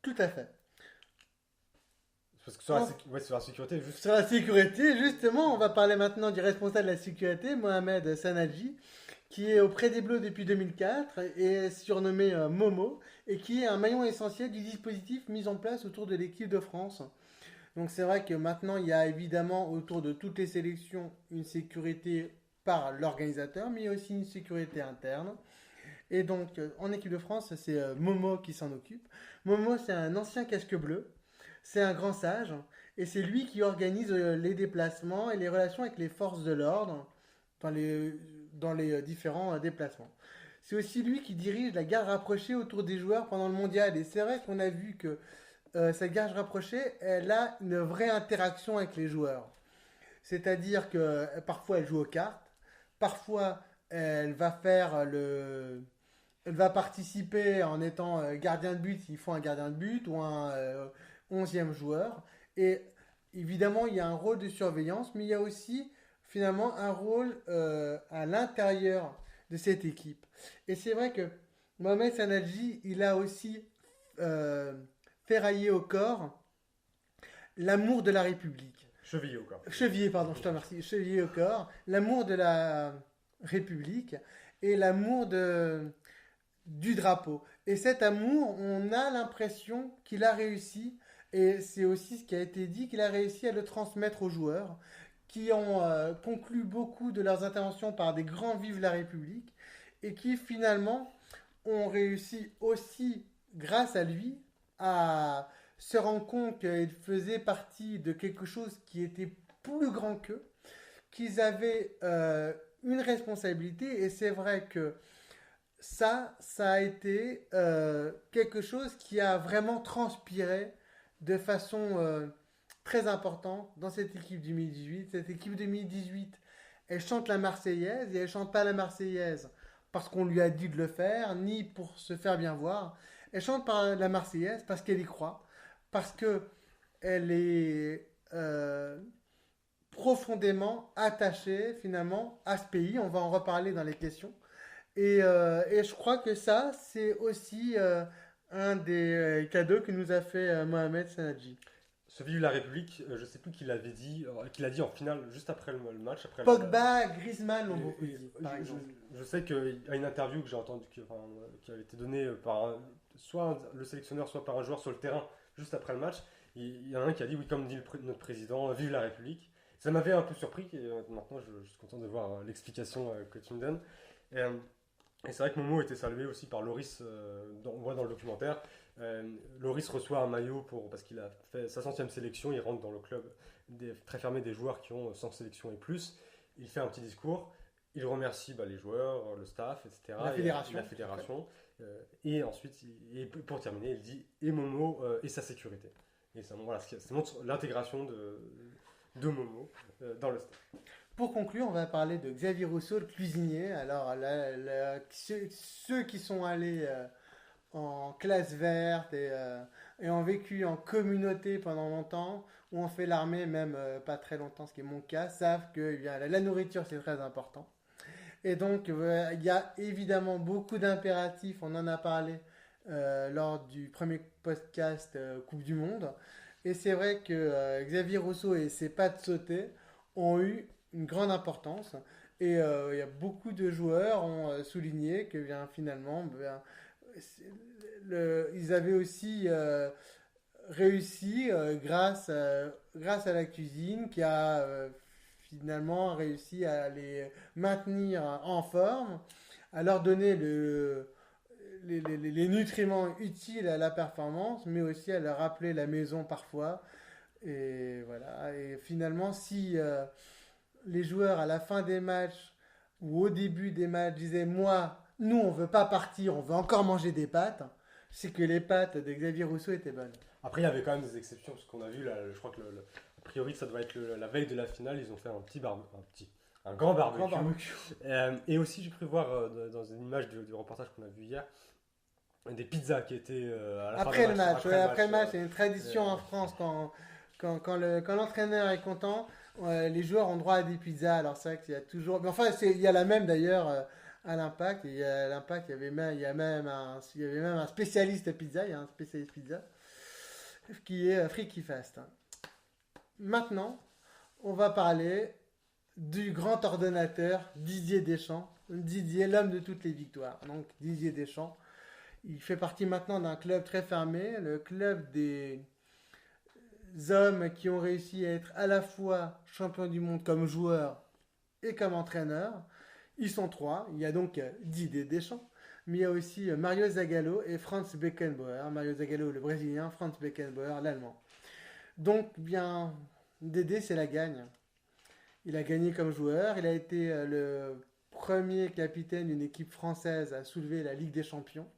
Tout à fait. Parce que sur la sécurité, juste. Sur la sécurité, justement, on va parler maintenant du responsable de la sécurité, Mohamed Sanadji, qui est auprès des Bleus depuis 2004 et est surnommé Momo, et qui est un maillon essentiel du dispositif mis en place autour de l'équipe de France. Donc c'est vrai que maintenant, il y a évidemment autour de toutes les sélections une sécurité par l'organisateur, mais il y a aussi une sécurité interne. Et donc, en équipe de France, c'est Momo qui s'en occupe. Momo, c'est un ancien casque bleu. C'est un grand sage. Et c'est lui qui organise les déplacements et les relations avec les forces de l'ordre dans les différents déplacements. C'est aussi lui qui dirige la garde rapprochée autour des joueurs pendant le mondial. Et c'est vrai qu'on a vu que cette garde rapprochée, elle a une vraie interaction avec les joueurs. C'est-à-dire que parfois elle joue aux cartes, parfois elle va faire elle va participer en étant gardien de but s'il faut un gardien de but ou un 11e joueur. Et évidemment, il y a un rôle de surveillance, mais il y a aussi finalement un rôle à l'intérieur de cette équipe. Et c'est vrai que Mohamed Sanadji, il a aussi euh, ferraillé au corps l'amour de la République. Chevillé au corps. Chevillé, pardon, je te remercie. Chevillé au corps, l'amour de la République et l'amour du drapeau. Et cet amour, on a l'impression qu'il a réussi, et c'est aussi ce qui a été dit, qu'il a réussi à le transmettre aux joueurs, qui ont conclu beaucoup de leurs interventions par des grands vives la République, et qui finalement ont réussi aussi, grâce à lui, à se rendre compte qu'ils faisaient partie de quelque chose qui était plus grand qu'eux, qu'ils avaient une responsabilité, et c'est vrai que ça a été quelque chose qui a vraiment transpiré de façon très importante dans cette équipe 2018. Cette équipe 2018, elle chante la Marseillaise et elle chante pas la Marseillaise parce qu'on lui a dit de le faire, ni pour se faire bien voir. Elle chante la Marseillaise parce qu'elle y croit, parce que elle est profondément attachée finalement à ce pays. On va en reparler dans les questions. Et je crois que ça, c'est aussi un des cadeaux que nous a fait Mohamed Sanadji. Ce Vive la République, je sais plus qui l'avait dit, qui l'a dit en finale, juste après le match. Pogba, Griezmann l'ont beaucoup Et dit, par exemple. je sais qu'il y a une interview que j'ai entendue, qui avait été donnée par soit le sélectionneur, soit par un joueur sur le terrain, juste après le match. Il y en a un qui a dit, oui, comme dit notre président, Vive la République. Ça m'avait un peu surpris, et maintenant je suis content de voir l'explication que tu me donnes. Et, et c'est vrai que Momo était salué aussi par Loris, on voit dans le documentaire. Loris reçoit un maillot parce qu'il a fait sa 100e sélection, il rentre dans le club très fermé des joueurs qui ont 100 sélections et plus. Il fait un petit discours, il remercie les joueurs, le staff, etc. La fédération. Et ensuite, pour terminer, il dit et Momo et sa sécurité. Et ça, voilà, ça montre l'intégration de Momo dans le staff. Pour conclure, on va parler de Xavier Rousseau, le cuisinier. Alors, ceux qui sont allés en classe verte et ont vécu en communauté pendant longtemps, ou ont fait l'armée même pas très longtemps, ce qui est mon cas, savent que la nourriture c'est très important. Et donc il y a évidemment beaucoup d'impératifs, on en a parlé, lors du premier podcast Coupe du Monde. Et c'est vrai que Xavier Rousseau et ses pattes sautées ont eu une grande importance. Et il y a beaucoup de joueurs ont souligné que bien, finalement, ils avaient aussi réussi grâce à la cuisine qui a finalement réussi à les maintenir en forme, à leur donner les nutriments utiles à la performance, mais aussi à leur rappeler la maison parfois. Et voilà. Et finalement, si les joueurs à la fin des matchs ou au début des matchs disaient moi, nous on veut pas partir, on veut encore manger des pâtes, c'est que les pâtes de Xavier Rousseau étaient bonnes. Après, il y avait quand même des exceptions, parce qu'on a vu, là, je crois que a priori, ça doit être la veille de la finale, ils ont fait un grand barbecue. Grand barbecue. Et aussi, j'ai cru voir dans une image du reportage qu'on a vu hier, des pizzas qui étaient à la fin Après du le match, après le match, euh, c'est une tradition en France quand l'entraîneur est content, les joueurs ont droit à des pizzas. Alors c'est vrai qu'il y a toujours, mais enfin il y a la même d'ailleurs à l'Impact. Et à l'Impact, il y avait même un spécialiste pizza, il y a un spécialiste pizza qui est Freaky Fast. Maintenant, on va parler du grand ordonnateur Didier Deschamps. Didier, l'homme de toutes les victoires. Donc Didier Deschamps, il fait partie maintenant d'un club très fermé, le club des hommes qui ont réussi à être à la fois champion du monde comme joueur et comme entraîneur. Ils sont trois. Il y a donc Didier Deschamps, mais il y a aussi Mario Zagallo et Franz Beckenbauer. Mario Zagallo, le Brésilien, Franz Beckenbauer, l'Allemand. Donc, bien, Dédé, c'est la gagne. Il a gagné comme joueur. Il a été le premier capitaine d'une équipe française à soulever la Ligue des Champions.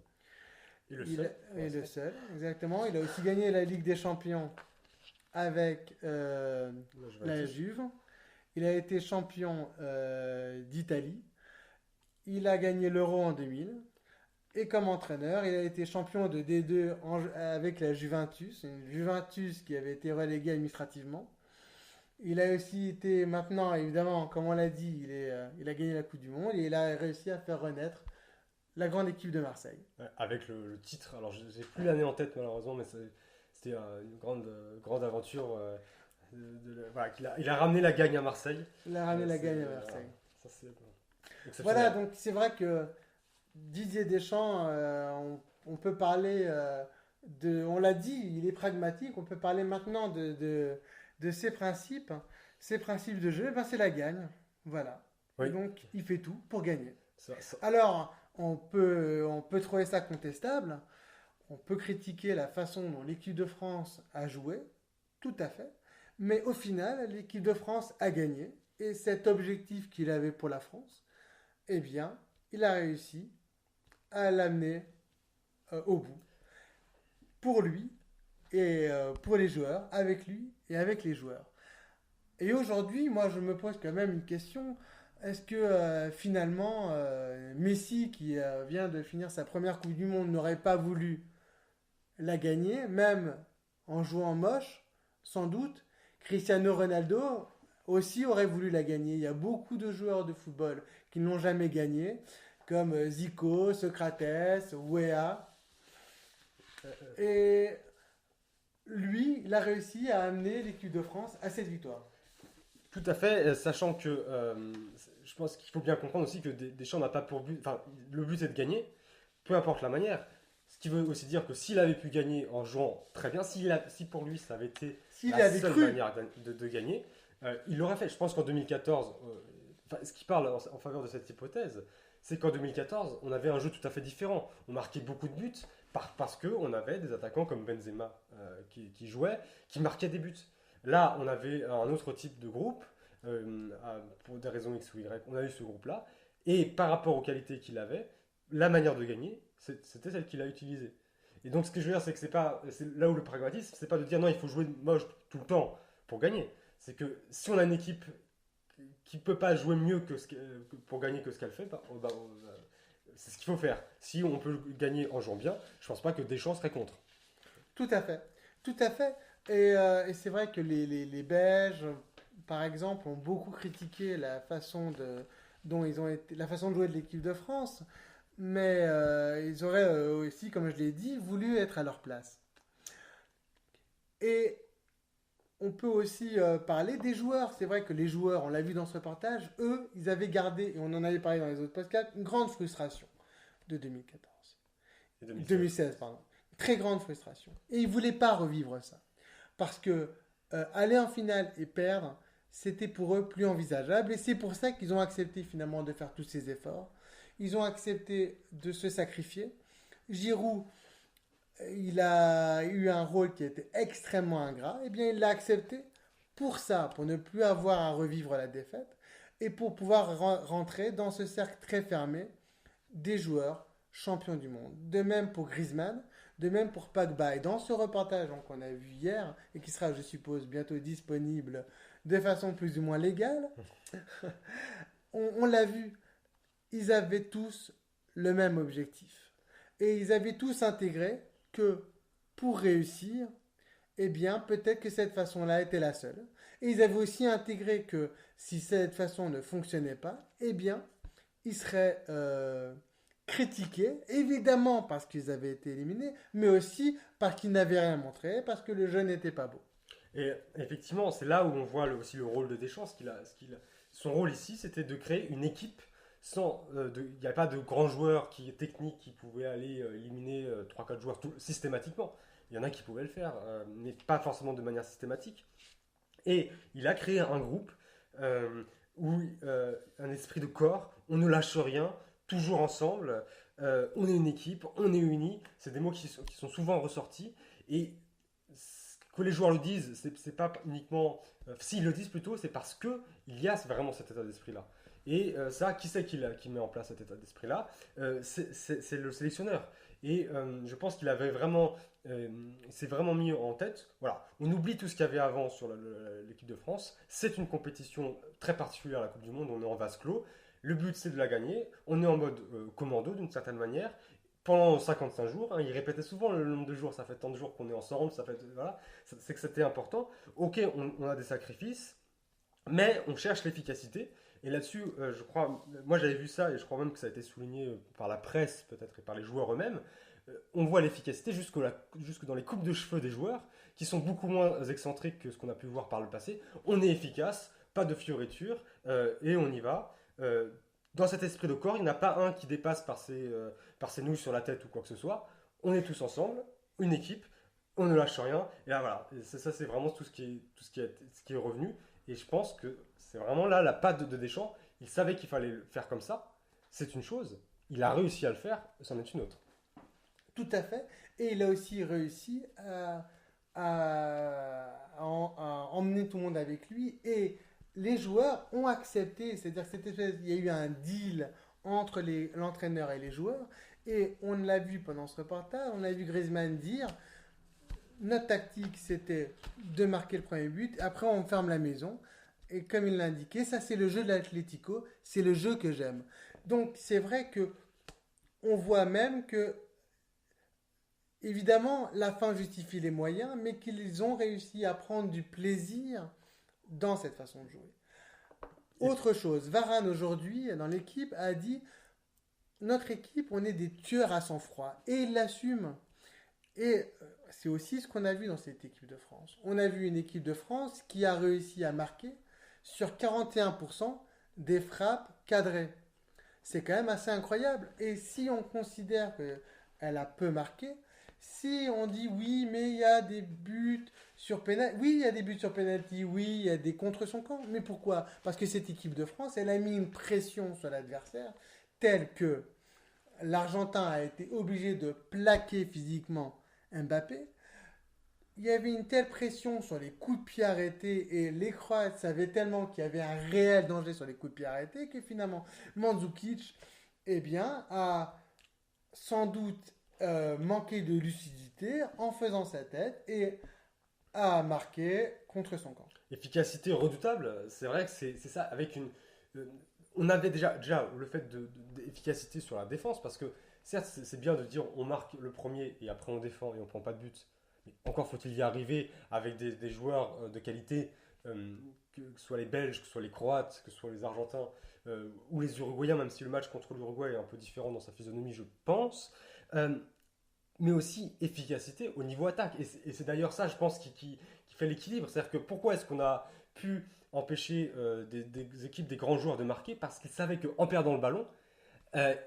Et le seul. Et le seul, exactement. Il a aussi gagné la Ligue des Champions avec la Juve. Il a été champion d'Italie. Il a gagné l'Euro en 2000. Et comme entraîneur, il a été champion de D2 avec la Juventus. Une Juventus qui avait été reléguée administrativement. Il a aussi été, maintenant, évidemment, comme on l'a dit, il a gagné la Coupe du Monde et il a réussi à faire renaître la grande équipe de Marseille. Ouais, avec le titre, alors je n'ai plus l'année en tête malheureusement, mais c'était une grande aventure. Voilà, il a ramené la gagne à Marseille. Il a ramené la gagne à Marseille. Ça, c'est voilà, donc c'est vrai que Didier Deschamps, on peut parler on l'a dit, il est pragmatique, on peut parler maintenant de ses principes. Ses principes de jeu, ben c'est la gagne. Voilà. Oui. Et donc, il fait tout pour gagner. Ça. Alors, on peut trouver ça contestable. On peut critiquer la façon dont l'équipe de France a joué. Tout à fait. Mais au final, l'équipe de France a gagné. Et cet objectif qu'il avait pour la France, eh bien, il a réussi à l'amener au bout. Pour lui et pour les joueurs, avec lui et avec les joueurs. Et aujourd'hui, moi, je me pose quand même une question. Est-ce que finalement, Messi, qui vient de finir sa première Coupe du Monde, n'aurait pas voulu la gagner, même en jouant moche, sans doute? Cristiano Ronaldo aussi aurait voulu la gagner. Il y a beaucoup de joueurs de football qui n'ont jamais gagné, comme Zico, Socrates, Weah. Et lui, il a réussi à amener l'équipe de France à cette victoire. Tout à fait, sachant que je pense qu'il faut bien comprendre aussi que Deschamps n'a pas pour but, enfin le but c'est de gagner, peu importe la manière. Ce qui veut aussi dire que s'il avait pu gagner en jouant très bien, si pour lui ça avait été la seule manière de gagner, il l'aurait fait. Je pense qu'en 2014, ce qui parle en faveur de cette hypothèse, c'est qu'en 2014, on avait un jeu tout à fait différent. On marquait beaucoup de buts parce qu'on avait des attaquants comme Benzema qui jouaient, qui marquaient des buts. Là, on avait un autre type de groupe, pour des raisons X ou Y, on a eu ce groupe-là, et par rapport aux qualités qu'il avait, la manière de gagner, c'était celle qu'il a utilisée. Et donc ce que je veux dire, c'est que c'est là où le pragmatisme, c'est pas de dire non, il faut jouer moche tout le temps pour gagner. C'est que si on a une équipe qui peut pas jouer mieux pour gagner que ce qu'elle fait, c'est ce qu'il faut faire. Si on peut gagner en jouant bien, je pense pas que Deschamps serait contre. Tout à fait. Tout à fait. Et c'est vrai que les Belges, par exemple, ont beaucoup critiqué la façon de jouer de l'équipe de France. mais ils auraient aussi, comme je l'ai dit, voulu être à leur place. Et on peut aussi parler des joueurs. C'est vrai que les joueurs, on l'a vu dans ce reportage, eux, ils avaient gardé, et on en avait parlé dans les autres podcasts, une grande frustration de 2014. Et 2016. 2016, pardon. Très grande frustration. Et ils ne voulaient pas revivre ça. Parce que aller en finale et perdre, c'était pour eux plus envisageable. Et c'est pour ça qu'ils ont accepté finalement de faire tous ces efforts. Ils ont accepté de se sacrifier. Giroud, il a eu un rôle qui était extrêmement ingrat. Eh bien, il l'a accepté pour ça, pour ne plus avoir à revivre la défaite et pour pouvoir rentrer dans ce cercle très fermé des joueurs champions du monde. De même pour Griezmann, de même pour Pogba. Et dans ce reportage qu'on a vu hier, et qui sera, je suppose, bientôt disponible de façon plus ou moins légale, on l'a vu, ils avaient tous le même objectif. Et ils avaient tous intégré que pour réussir, eh bien, peut-être que cette façon-là était la seule. Et ils avaient aussi intégré que si cette façon ne fonctionnait pas, eh bien, ils seraient critiqués, évidemment parce qu'ils avaient été éliminés, mais aussi parce qu'ils n'avaient rien montré, parce que le jeu n'était pas beau. Et effectivement, c'est là où on voit aussi le rôle de Deschamps. Son rôle ici, c'était de créer une équipe sans. Il n'y avait pas de grands joueurs techniques qui pouvaient aller éliminer 3-4 joueurs systématiquement. Il y en a qui pouvaient le faire, mais pas forcément de manière systématique. Et il a créé un groupe où un esprit de corps, on ne lâche rien, toujours ensemble, on est une équipe, on est unis. C'est des mots qui sont souvent ressortis. Et que les joueurs le disent, c'est pas uniquement. S'ils le disent plutôt, c'est parce qu'il y a vraiment cet état d'esprit-là. Et ça, qui c'est qui met en place cet état d'esprit-là c'est le sélectionneur. Et je pense qu'il avait vraiment. C'est vraiment mis en tête. Voilà, on oublie tout ce qu'il y avait avant sur l'équipe de France. C'est une compétition très particulière, la Coupe du Monde. On est en vase clos. Le but, c'est de la gagner. On est en mode commando d'une certaine manière. Pendant 55 jours, hein, il répétait souvent le nombre de jours. Ça fait tant de jours qu'on est ensemble. Ça fait voilà. C'est que c'était important. Ok, on a des sacrifices, mais on cherche l'efficacité. Et là-dessus, je crois, moi j'avais vu ça et je crois même que ça a été souligné par la presse peut-être et par les joueurs eux-mêmes. On voit l'efficacité jusque dans les coupes de cheveux des joueurs qui sont beaucoup moins excentriques que ce qu'on a pu voir par le passé. On est efficace, pas de fioritures et on y va. Dans cet esprit de corps, il n'y en a pas un qui dépasse par ses nouilles sur la tête ou quoi que ce soit. On est tous ensemble, une équipe, on ne lâche rien. Et là voilà, et ça c'est vraiment tout ce qui est revenu. Et je pense que c'est vraiment là la patte de Deschamps. Il savait qu'il fallait le faire comme ça. C'est une chose. Il a réussi à le faire, c'en est une autre. Tout à fait. Et il a aussi réussi à emmener tout le monde avec lui. Et les joueurs ont accepté, c'est-à-dire que il y a eu un deal entre l'entraîneur et les joueurs. Et on l'a vu pendant ce reportage, on a vu Griezmann dire, notre tactique c'était de marquer le premier but, après on ferme la maison. Et comme il l'a indiqué, ça c'est le jeu de l'Atlético, c'est le jeu que j'aime. Donc c'est vrai que on voit même que évidemment, la fin justifie les moyens, mais qu'ils ont réussi à prendre du plaisir dans cette façon de jouer. Autre chose, Varane aujourd'hui, dans l'équipe, a dit notre équipe, on est des tueurs à sang-froid. Et il l'assume. Et c'est aussi ce qu'on a vu dans cette équipe de France. On a vu une équipe de France qui a réussi à marquer sur 41% des frappes cadrées. C'est quand même assez incroyable. Et si on considère qu'elle a peu marqué, si on dit oui, mais il y a des buts sur penalty, oui, il y a des buts sur penalty, oui, il y a des contre son camp. Mais pourquoi? Parce que cette équipe de France, elle a mis une pression sur l'adversaire telle que l'Argentin a été obligé de plaquer physiquement Mbappé. Il y avait une telle pression sur les coups de pied arrêtés et les Croates savaient tellement qu'il y avait un réel danger sur les coups de pied arrêtés que finalement Mandzukic, eh bien, a sans doute manqué de lucidité en faisant sa tête et a marqué contre son camp. Efficacité redoutable, c'est vrai que c'est ça. On avait déjà le fait d'efficacité sur la défense, parce que certes, c'est bien de dire on marque le premier et après on défend et on prend pas de but. Mais encore faut-il y arriver avec des joueurs de qualité que ce soit les Belges, que ce soit les Croates, que ce soit les Argentins ou les Uruguayens, même si le match contre l'Uruguay est un peu différent dans sa physionomie, je pense. Euh, mais aussi efficacité au niveau attaque. Et c'est d'ailleurs ça, je pense, qui fait l'équilibre. C'est-à-dire que pourquoi est-ce qu'on a pu empêcher des équipes, des grands joueurs de marquer? Parce qu'ils savaient qu'en perdant le ballon,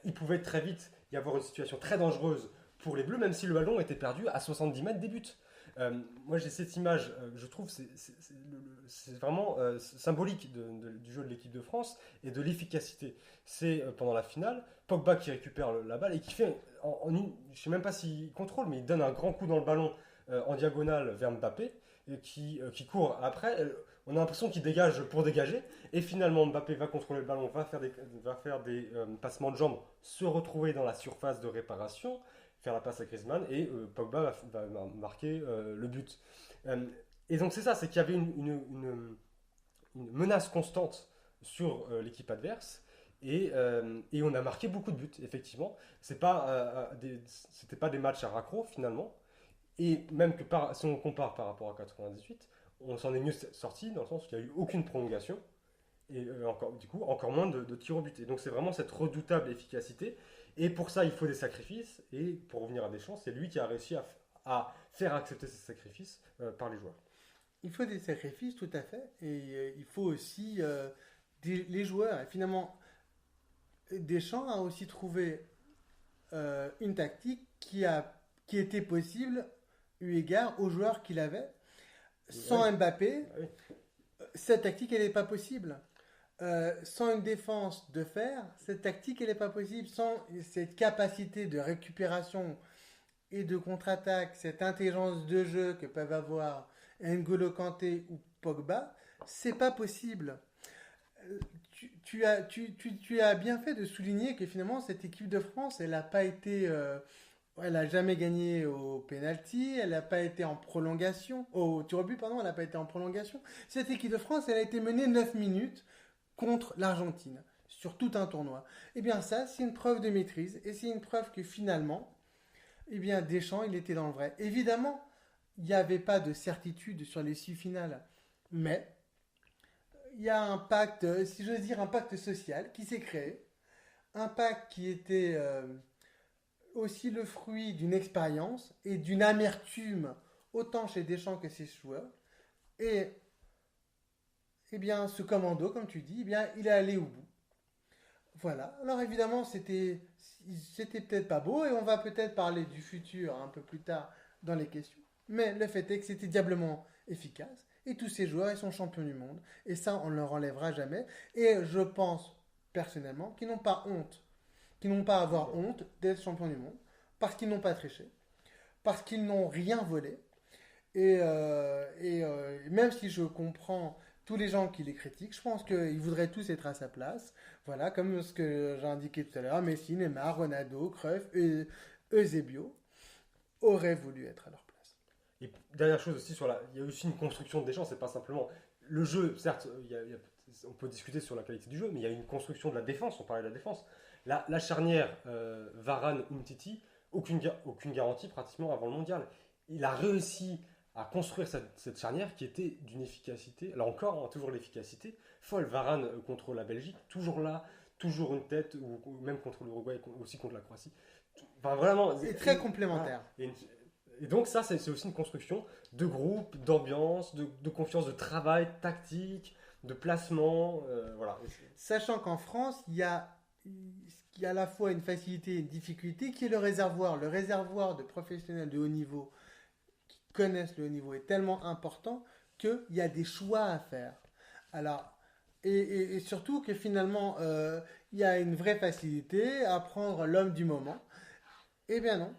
il pouvait très vite y avoir une situation très dangereuse pour les Bleus, même si le ballon était perdu à 70 mètres des buts. Moi j'ai cette image, je trouve c'est vraiment symbolique du jeu de l'équipe de France et de l'efficacité. C'est pendant la finale, Pogba qui récupère la balle et qui fait, je sais même pas s'il contrôle, mais il donne un grand coup dans le ballon en diagonale vers Mbappé qui court après. On a l'impression qu'il dégage pour dégager et finalement Mbappé va contrôler le ballon, va faire des passements de jambes, se retrouver dans la surface de réparation, faire la passe à Griezmann et Pogba va marquer le but. Et donc c'est ça, c'est qu'il y avait une menace constante sur l'équipe adverse et on a marqué beaucoup de buts, effectivement. C'était pas des matchs à raccro finalement. Et même que si on compare par rapport à 98, on s'en est mieux sorti dans le sens où il n'y a eu aucune prolongation et encore moins de tirs au but. Et donc c'est vraiment cette redoutable efficacité. Et pour ça, il faut des sacrifices. Et pour revenir à Deschamps, c'est lui qui a réussi à faire accepter ces sacrifices par les joueurs. Il faut des sacrifices, tout à fait. Et il faut aussi les joueurs. Et finalement, Deschamps a aussi trouvé une tactique qui était possible eu égard aux joueurs qu'il avait. Sans Oui. Mbappé, Oui. cette tactique, elle n'est pas possible. Sans une défense de fer, cette tactique, elle n'est pas possible. Sans cette capacité de récupération et de contre-attaque, cette intelligence de jeu que peuvent avoir N'Golo Kanté ou Pogba, c'est pas possible. Tu as bien fait de souligner que finalement, cette équipe de France, elle n'a pas été... elle n'a jamais gagné au penalty, elle n'a pas été en prolongation, au tir au but, pardon, elle n'a pas été en prolongation. Cette équipe de France, elle a été menée 9 minutes contre l'Argentine sur tout un tournoi. Eh bien ça, c'est une preuve de maîtrise et c'est une preuve que finalement, eh bien Deschamps, il était dans le vrai. Évidemment, il n'y avait pas de certitude sur les 6 finales, mais il y a un pacte, si j'ose dire, un pacte social qui s'est créé, un pacte qui était aussi le fruit d'une expérience et d'une amertume autant chez Deschamps que ses joueurs. Et eh bien, ce commando, comme tu dis, eh bien, il est allé au bout. Voilà. Alors évidemment, c'était peut-être pas beau et on va peut-être parler du futur un peu plus tard dans les questions. Mais le fait est que c'était diablement efficace et tous ces joueurs, ils sont champions du monde et ça, on ne leur enlèvera jamais. Et je pense personnellement qu'ils n'ont pas honte, qu'ils n'ont pas à avoir honte d'être champions du monde parce qu'ils n'ont pas triché, parce qu'ils n'ont rien volé. Même si je comprends tous les gens qui les critiquent, je pense qu'ils voudraient tous être à sa place. Voilà, comme ce que j'ai indiqué tout à l'heure, Messi, Neymar, Ronaldo, Cruyff, Eusebio auraient voulu être à leur place. Et dernière chose aussi, il y a aussi une construction de Deschamps, c'est pas simplement le jeu, certes, on peut discuter sur la qualité du jeu, mais il y a une construction de la défense, on parlait de la défense. La charnière Varane-Umtiti, aucune garantie pratiquement avant le mondial. Il a réussi à construire cette charnière qui était d'une efficacité, là encore, hein, toujours l'efficacité, folle. Varane contre la Belgique, toujours là, toujours une tête, ou même contre l'Uruguay, aussi contre la Croatie. Enfin, vraiment. C'est très complémentaire. Et donc ça, c'est aussi une construction de groupe, d'ambiance, de confiance, de travail, tactique, de placement. Voilà. Sachant qu'en France, il y a à la fois une facilité et une difficulté qui est le réservoir. Le réservoir de professionnels de haut niveau qui connaissent le haut niveau est tellement important qu'il y a des choix à faire. Alors, et surtout que finalement, il y a une vraie facilité à prendre l'homme du moment. Eh bien non.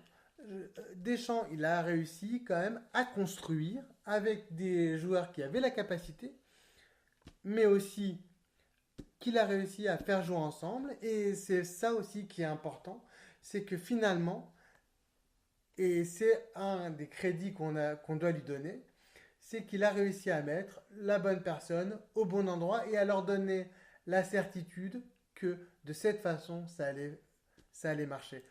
Deschamps, il a réussi quand même à construire avec des joueurs qui avaient la capacité, mais aussi qu'il a réussi à faire jouer ensemble. Et c'est ça aussi qui est important, c'est que finalement, et c'est un des crédits qu'on doit lui donner, c'est qu'il a réussi à mettre la bonne personne au bon endroit et à leur donner la certitude que de cette façon, ça allait marcher.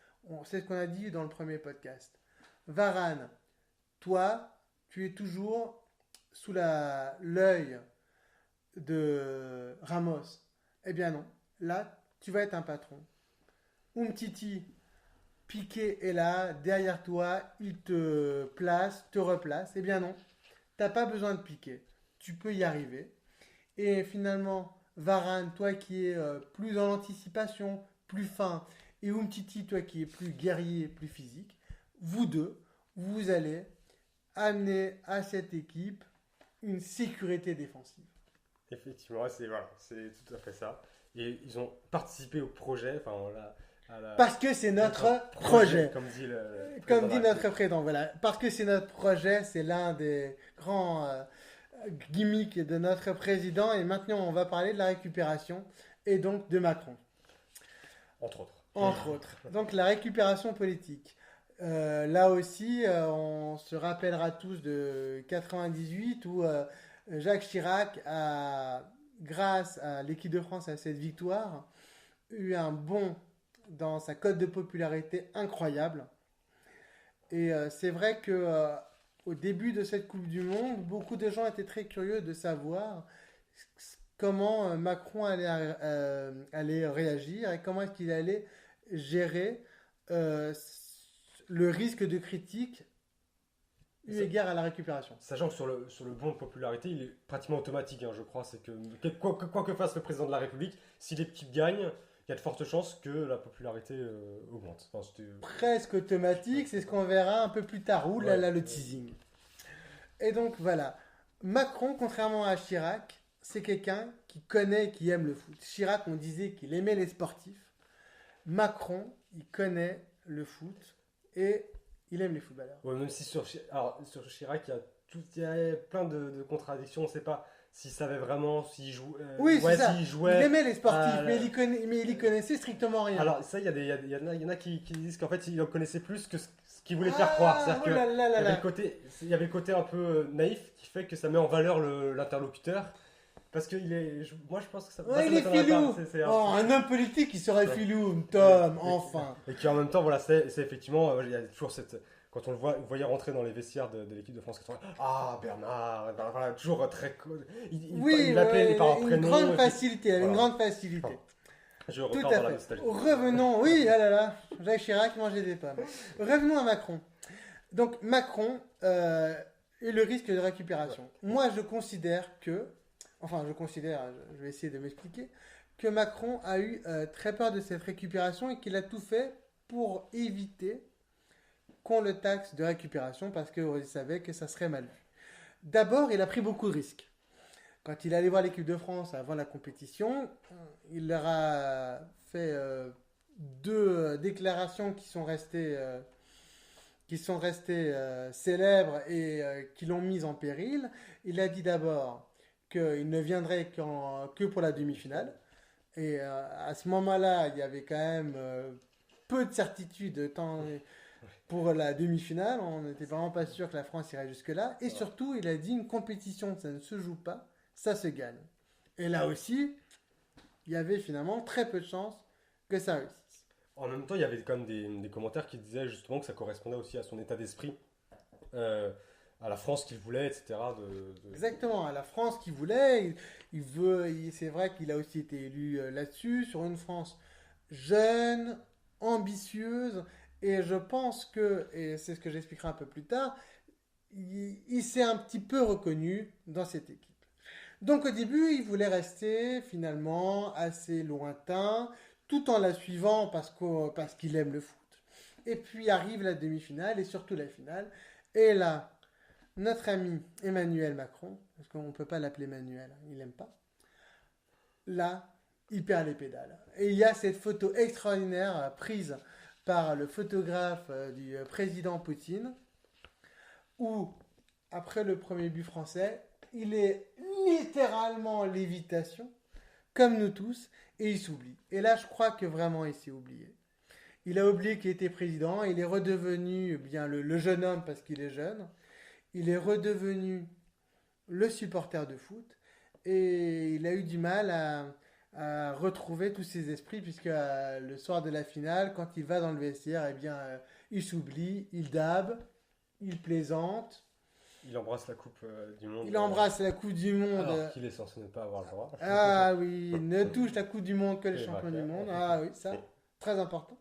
C'est ce qu'on a dit dans le premier podcast. Varane, toi, tu es toujours sous l'œil de Ramos. Eh bien non, là, tu vas être un patron. Umtiti, Piqué est là, derrière toi, il te place, te replace. Eh bien non, t'as pas besoin de Piqué. Tu peux y arriver. Et finalement, Varane, toi qui es plus dans l'anticipation, plus fin, et Umtiti, toi qui es plus guerrier, plus physique, vous deux, vous allez amener à cette équipe une sécurité défensive. Effectivement, ouais, c'est tout à fait ça. Et ils ont participé au projet, enfin, Parce que c'est notre projet. comme dit le président Comme de dit la notre République. président, voilà. Parce que c'est notre projet, c'est l'un des grands gimmicks de notre président. Et maintenant, on va parler de la récupération et donc de Macron, Entre autres. entre autres. Donc la récupération politique. Là aussi, on se rappellera tous de 98 où Jacques Chirac a, grâce à l'équipe de France, à cette victoire, eu un bond dans sa cote de popularité incroyable. Et c'est vrai que au début de cette Coupe du Monde, beaucoup de gens étaient très curieux de savoir comment Macron allait réagir et comment est-ce qu'il allait gérer euh, le risque de critique eu Ça- égard à la récupération. Sachant que sur le bond de popularité, il est pratiquement automatique, hein, je crois. C'est que quoi que fasse le président de la République, si l'équipe gagne, il y a de fortes chances que la popularité augmente. Enfin, Presque automatique, c'est ce qu'on verra un peu plus tard. Ouh là ouais, là, le teasing. Et donc voilà, Macron, contrairement à Chirac, c'est quelqu'un qui connaît et qui aime le foot. Chirac, on disait qu'il aimait les sportifs. Macron, il connaît le foot et il aime les footballeurs. ouais, même si sur Chirac, il y a plein de contradictions. On ne sait pas s'il savait vraiment, s'il Oui, c'est ça. s'il Il jouait. aimait les sportifs, à mais la- il y connaissait strictement rien. Alors, ça, il y en a qui disent qu'en fait, il en connaissait plus que ce qu'il voulait faire croire. Ah, C'est-à-dire oh là que là là là. il y avait le côté un peu naïf qui fait que ça met en valeur l'interlocuteur. Parce que moi, je pense que ça. Moi, Ouais, ça il est m'étonnerait filou. pas. C'est Oh, un homme politique qui serait filou, Tom, enfin. Et qui en même temps, voilà, c'est effectivement, il y a toujours cette. Quand on le voyait rentrer dans les vestiaires de l'équipe de France 80, ah Bernard, ben, voilà, toujours très. Oui, Il l'appelait par un une prénom. grande et puis- facilité, une voilà. grande facilité. Enfin, je Tout repars à dans la fait. nostalgie. Revenons, oui, ah là là, Jacques Chirac mangeait des pommes. Revenons à Macron. Donc Macron et le risque de récupération. Moi, je considère que, je vais essayer de m'expliquer, que Macron a eu très peur de cette récupération et qu'il a tout fait pour éviter qu'on le taxe de récupération parce qu'il savait que ça serait mal vu. D'abord, il a pris beaucoup de risques. Quand il allait voir l'équipe de France avant la compétition, il leur a fait deux déclarations qui sont restées célèbres et qui l'ont mise en péril. Il a dit d'abord qu'il ne viendrait que pour la demi-finale. Et à ce moment-là, il y avait quand même peu de certitude tant pour la demi-finale. On n'était vraiment pas sûr que la France irait jusque-là. Et surtout, il a dit une compétition, ça ne se joue pas, ça se gagne. Et là aussi, il y avait finalement très peu de chances que ça réussisse. En même temps, il y avait quand même des commentaires qui disaient justement que ça correspondait aussi à son état d'esprit, à la France qu'il voulait, etc. Exactement, à la France qu'il voulait, c'est vrai qu'il a aussi été élu là-dessus, sur une France jeune, ambitieuse, et je pense que, et c'est ce que j'expliquerai un peu plus tard, il s'est un petit peu reconnu dans cette équipe. Donc au début, il voulait rester finalement assez lointain, tout en la suivant parce qu'il aime le foot. Et puis arrive la demi-finale et surtout la finale. Et là, notre ami Emmanuel Macron, parce qu'on ne peut pas l'appeler Emmanuel, il n'aime pas, là, il perd les pédales. Et il y a cette photo extraordinaire prise par le photographe du président Poutine, où, après le premier but français, il est littéralement en lévitation, comme nous tous, et il s'oublie. Et là, je crois que vraiment, il s'est oublié. Il a oublié qu'il était président, il est redevenu bien le jeune homme parce qu'il est jeune, il est redevenu le supporter de foot, et il a eu du mal à retrouver tous ses esprits, puisque le soir de la finale, quand il va dans le vestiaire, eh bien, il s'oublie, il dabe, il plaisante. Il embrasse la Coupe du Monde. Il embrasse la Coupe du Monde. Alors qu'il est censé ne pas avoir le droit. Ah oui, ne touche la Coupe du Monde que les Et champions vainqueur. du monde. Ah oui, ça, très important.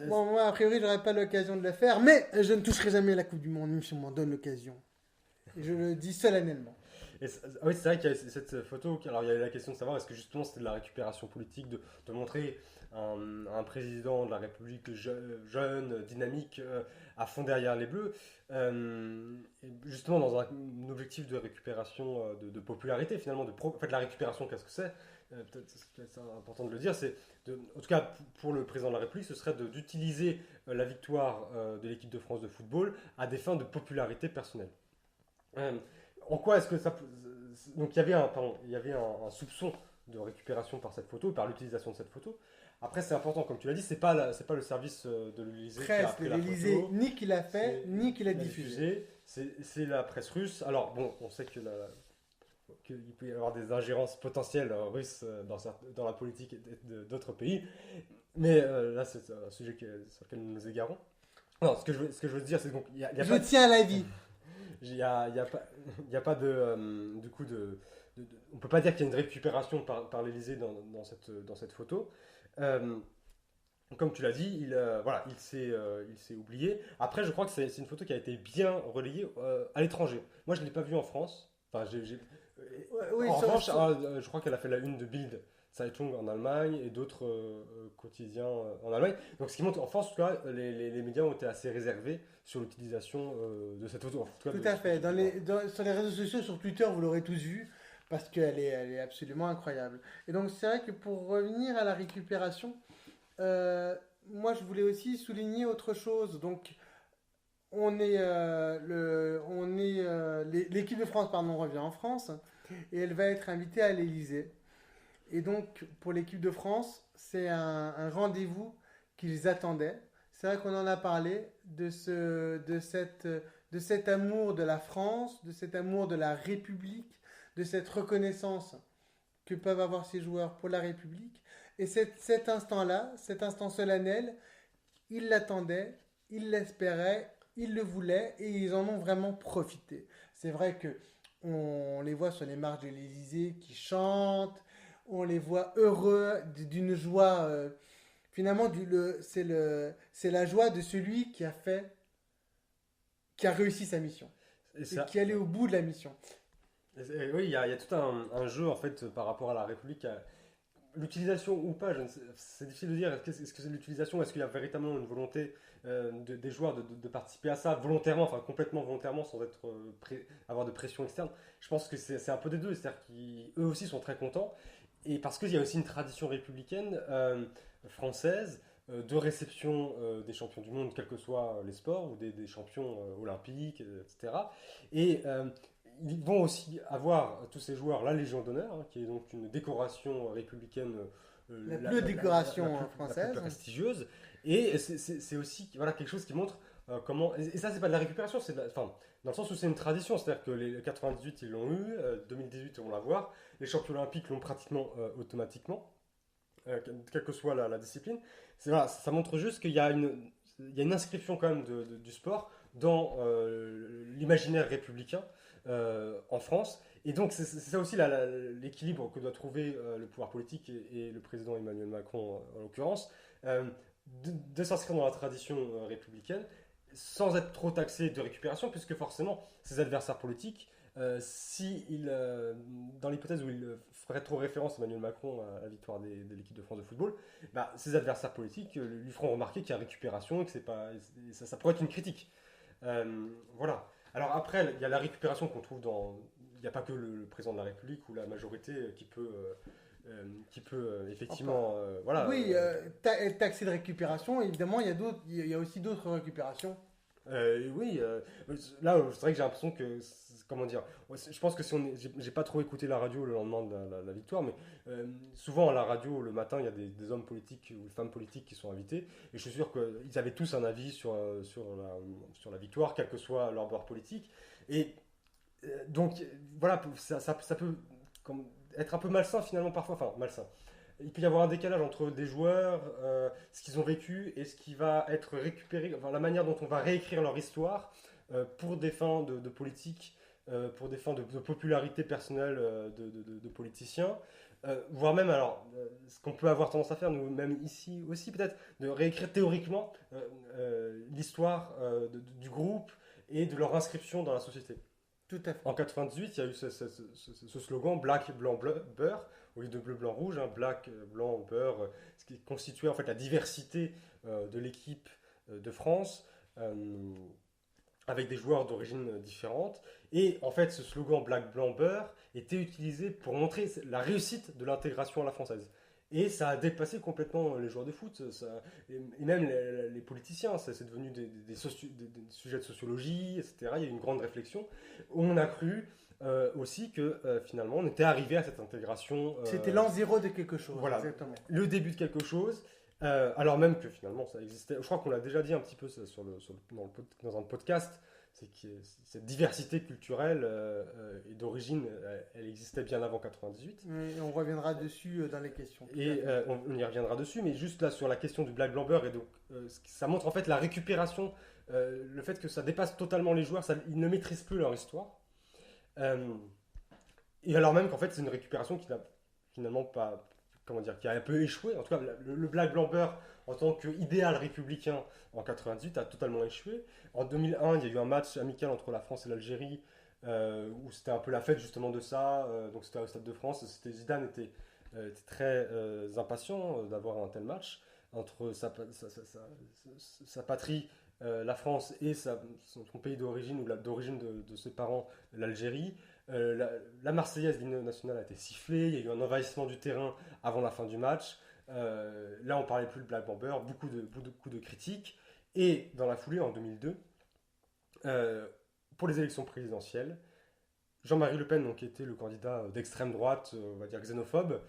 Bon, moi, a priori, j'aurais pas l'occasion de le faire, mais je ne toucherai jamais la Coupe du Monde, même si on m'en donne l'occasion. Et je le dis solennellement. Oui, c'est vrai qu'il y a cette photo. Alors, il y avait la question de savoir est-ce que justement c'était de la récupération politique, de montrer un président de la République jeune, dynamique, à fond derrière les Bleus. Et justement, dans un objectif de récupération de popularité, finalement, en fait, la récupération, qu'est-ce que c'est peut-être c'est important de le dire, en tout cas pour le président de la République, ce serait d'utiliser la victoire de l'équipe de France de football à des fins de popularité personnelle. En quoi est-ce que ça. Donc il y avait un soupçon de récupération par cette photo, par l'utilisation de cette photo. Après, c'est important, comme tu l'as dit, c'est pas le service de l'Élysée qui a Presse pris de la l'Élysée, photo. ni qui l'a fait, C'est ni qui l'a la diffusé. C'est la presse russe. Alors, bon, on sait qu'il peut y avoir des ingérences potentielles russes dans la politique d'autres pays. Mais là, c'est un sujet sur lequel nous nous égarons. Non, ce que je veux dire, c'est donc il y a Je pas, tiens à la vie. il y a, il y a pas du coup on peut pas dire qu'il y a une récupération par l'Élysée dans cette photo. Euh, Comme tu l'as dit, il s'est oublié. Après, je crois que c'est une photo qui a été bien relayée à l'étranger. Moi, je ne l'ai pas vue en France. Enfin, Oui, en revanche, je crois qu'elle a fait la une de Bild Zeitung en Allemagne et d'autres quotidiens en Allemagne. Donc, ce qui montre, en France, en tout cas, les médias ont été assez réservés sur l'utilisation de cette photo. En tout cas, tout à fait. Sur les réseaux sociaux, sur Twitter, vous l'aurez tous vu, parce qu'elle elle est absolument incroyable. Et donc, c'est vrai que pour revenir à la récupération, moi, je voulais aussi souligner autre chose. Donc, l'équipe de France, pardon, revient en France et elle va être invitée à l'Élysée. Et donc, pour l'équipe de France, c'est un rendez-vous qu'ils attendaient. C'est vrai qu'on en a parlé de cet amour de la France, de cet amour de la République, de cette reconnaissance que peuvent avoir ces joueurs pour la République. Et cet instant-là, cet instant solennel, ils l'attendaient, ils l'espéraient, ils le voulaient et ils en ont vraiment profité. C'est vrai que on les voit sur les marches de l'Élysée qui chantent, on les voit heureux d'une joie. Finalement, c'est la joie de celui qui a réussi sa mission et et ça, qui allait au bout de la mission. oui, il y a tout un jeu en fait par rapport à la République. L'utilisation ou pas, c'est difficile de dire. Est-ce que c'est l'utilisation? Est-ce qu'il y a véritablement une volonté des joueurs de participer à ça volontairement, enfin complètement volontairement, sans avoir de pression externe? Je pense que c'est un peu des deux. C'est-à-dire qu'eux aussi sont très contents. Et parce qu'il y a aussi une tradition républicaine française de réception des champions du monde, quels que soient les sports, ou des champions olympiques, etc. Et ils vont aussi avoir, tous ces joueurs, la Légion d'honneur, hein, qui est donc une décoration républicaine La plus décoration la plus française. prestigieuse. Et c'est aussi voilà, quelque chose qui montre comment... Et ça, c'est pas de la récupération, enfin, dans le sens où c'est une tradition. C'est-à-dire que les 98, ils l'ont eu, 2018, on va l'avoir. Les champions olympiques l'ont pratiquement automatiquement, quelle que soit la discipline. Voilà, ça montre juste qu'il y a une inscription quand même du sport dans l'imaginaire républicain en France. Et donc c'est ça aussi l'équilibre que doit trouver le pouvoir politique et le président Emmanuel Macron en l'occurrence, de s'inscrire dans la tradition républicaine sans être trop taxé de récupération, puisque forcément ses adversaires politiques, dans l'hypothèse où il ferait trop référence Emmanuel Macron à la victoire de l'équipe de France de football, bah, ses adversaires politiques lui feront remarquer qu'il y a récupération et que ça pourrait être une critique. Voilà. Alors après, il y a la récupération qu'on trouve il n'y a pas que le président de la République ou la majorité qui peut effectivement... voilà, Oui, taxé de récupération, évidemment, il y a aussi d'autres récupérations. oui, là c'est vrai que j'ai l'impression que, comment dire, je pense que j'ai pas trop écouté la radio le lendemain de la victoire, mais souvent à la radio le matin il y a des hommes politiques ou des femmes politiques qui sont invités, et je suis sûr qu'ils avaient tous un avis sur la victoire, quel que soit leur bord politique, et donc voilà, ça peut être un peu malsain finalement parfois, enfin malsain. Il peut y avoir un décalage entre des joueurs, ce qu'ils ont vécu et ce qui va être récupéré, enfin, la manière dont on va réécrire leur histoire pour des fins de politique, pour des fins de popularité personnelle de politiciens. Voire même, alors, ce qu'on peut avoir tendance à faire, nous, même ici aussi, peut-être, de réécrire théoriquement l'histoire du groupe et de leur inscription dans la société. Tout à fait. En 98, il y a eu ce slogan Black, blanc, beurre, au lieu de bleu, blanc, rouge, hein, Black, blanc, beurre, ce qui constituait en fait la diversité de l'équipe de France, avec des joueurs d'origine différentes. Et en fait, ce slogan Black, blanc, beurre était utilisé pour montrer la réussite de l'intégration à la française. Et ça a dépassé complètement les joueurs de foot, et même les politiciens. C'est devenu des sujets de sociologie, etc. Il y a eu une grande réflexion. On a cru aussi que finalement on était arrivé à cette intégration. C'était l'an zéro de quelque chose. Voilà, exactement. le début de quelque chose. Alors même que finalement ça existait. Je crois qu'on l'a déjà dit un petit peu dans un podcast. C'est que cette diversité culturelle et d'origine, elle existait bien avant 98. Et on reviendra dessus dans les questions. Et on y reviendra dessus, mais juste là sur la question du Black Blanc Beurre, et donc ça montre en fait la récupération, le fait que ça dépasse totalement les joueurs, ils ne maîtrisent plus leur histoire. Et alors même qu'en fait c'est une récupération qui n'a finalement pas, comment dire, qui a un peu échoué. En tout cas, le Black Blanc Beurre en tant qu'idéal républicain en 98 a totalement échoué. En 2001, il y a eu un match amical entre la France et l'Algérie où c'était un peu la fête justement de ça. Donc c'était au Stade de France. Zidane était très impatient d'avoir un tel match entre sa patrie, la France, et son pays d'origine ou d'origine de ses parents, l'Algérie. La Marseillaise, l'hymne national, a été sifflée. Il y a eu un envahissement du terrain avant la fin du match. Là, on parlait plus de Black Bomber, beaucoup de critiques. Et dans la foulée, en 2002, pour les élections présidentielles, Jean-Marie Le Pen, donc, qui était le candidat d'extrême droite, on va dire xénophobe,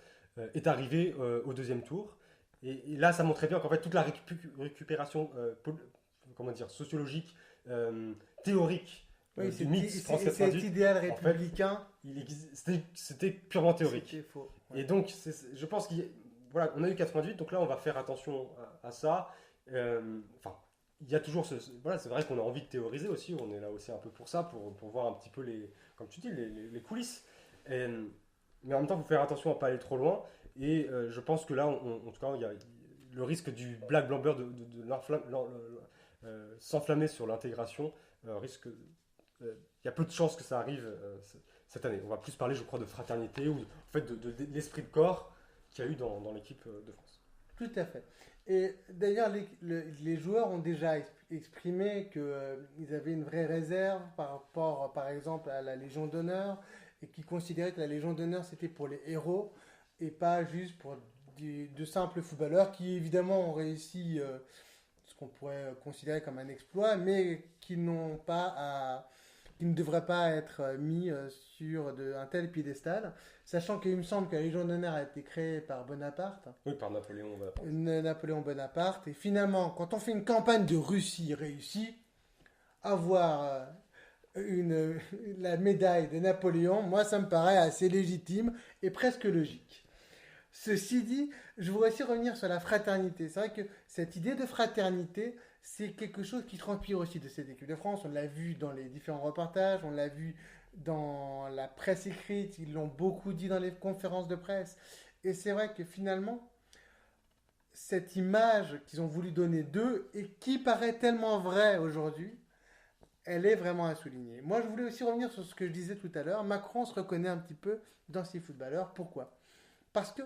est arrivé au deuxième tour. Et là, ça montrait bien qu'en fait, toute la récupération comment dire, sociologique, théorique, du mythe France 98, cet idéal républicain, c'était purement théorique. C'était faux. Ouais. Et donc, je pense voilà, on a eu 88, donc là, on va faire attention à ça. Enfin, il y a toujours voilà, c'est vrai qu'on a envie de théoriser aussi. On est là aussi un peu pour ça, pour voir un petit peu comme tu dis, les coulisses. Mais en même temps, il faut faire attention à ne pas aller trop loin. Et je pense que là, en tout cas, il y a le risque du Black Blanc Beurre s'enflammer sur l'intégration. Risque. Il y a peu de chances que ça arrive cette année. On va plus parler, je crois, de fraternité ou en fait de l'esprit de corps qu'il y a eu dans l'équipe de France. Tout à fait. Et d'ailleurs, les joueurs ont déjà exprimé qu'ils avaient une vraie réserve par rapport, par exemple, à la Légion d'honneur, et qu'ils considéraient que la Légion d'honneur, c'était pour les héros et pas juste pour de simples footballeurs qui, évidemment, ont réussi ce qu'on pourrait considérer comme un exploit, mais qui ne devraient pas être mis sur un tel piédestal, sachant qu'il me semble que la Légion d'honneur a été créée par Bonaparte. Oui, par Napoléon Bonaparte. Napoléon Bonaparte. Et finalement, quand on fait une campagne de Russie réussie, avoir la médaille de Napoléon, moi, ça me paraît assez légitime et presque logique. Ceci dit, je voudrais aussi revenir sur la fraternité. C'est vrai que cette idée de fraternité, c'est quelque chose qui transpire aussi de cette équipe de France. On l'a vu dans les différents reportages, on l'a vu dans la presse écrite, ils l'ont beaucoup dit dans les conférences de presse. Et c'est vrai que finalement, cette image qu'ils ont voulu donner d'eux et qui paraît tellement vraie aujourd'hui, elle est vraiment à souligner. Moi, je voulais aussi revenir sur ce que je disais tout à l'heure. Macron se reconnaît un petit peu dans ces footballeurs. Pourquoi ? Parce que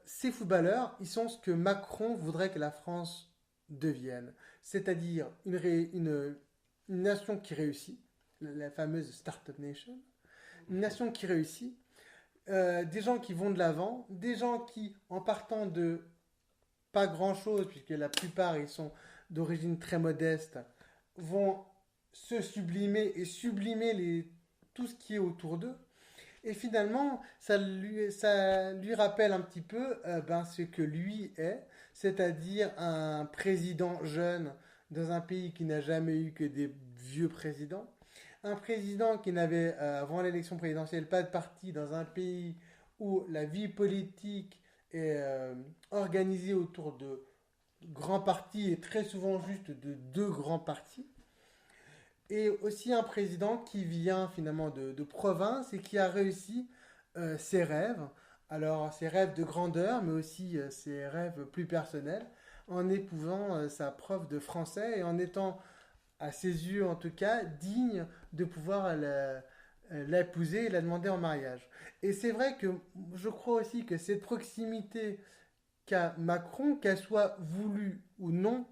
ces footballeurs, ils sont ce que Macron voudrait que la France devienne. C'est-à-dire une nation qui réussit, la fameuse Startup Nation, une nation qui réussit, des gens qui vont de l'avant, des gens qui, en partant de pas grand-chose, puisque la plupart ils sont d'origine très modeste, vont se sublimer et sublimer tout ce qui est autour d'eux. Et finalement, ça lui rappelle un petit peu ce que lui est, c'est-à-dire un président jeune dans un pays qui n'a jamais eu que des vieux présidents, un président qui n'avait, avant l'élection présidentielle, pas de parti dans un pays où la vie politique est organisée autour de grands partis et très souvent juste de deux grands partis. et aussi un président qui vient finalement de province et qui a réussi ses rêves, alors ses rêves de grandeur, mais aussi ses rêves plus personnels, en épousant sa prof de français et en étant, à ses yeux en tout cas, digne de pouvoir l'épouser et la demander en mariage. Et c'est vrai que je crois aussi que cette proximité qu'a Macron, qu'elle soit voulue ou non,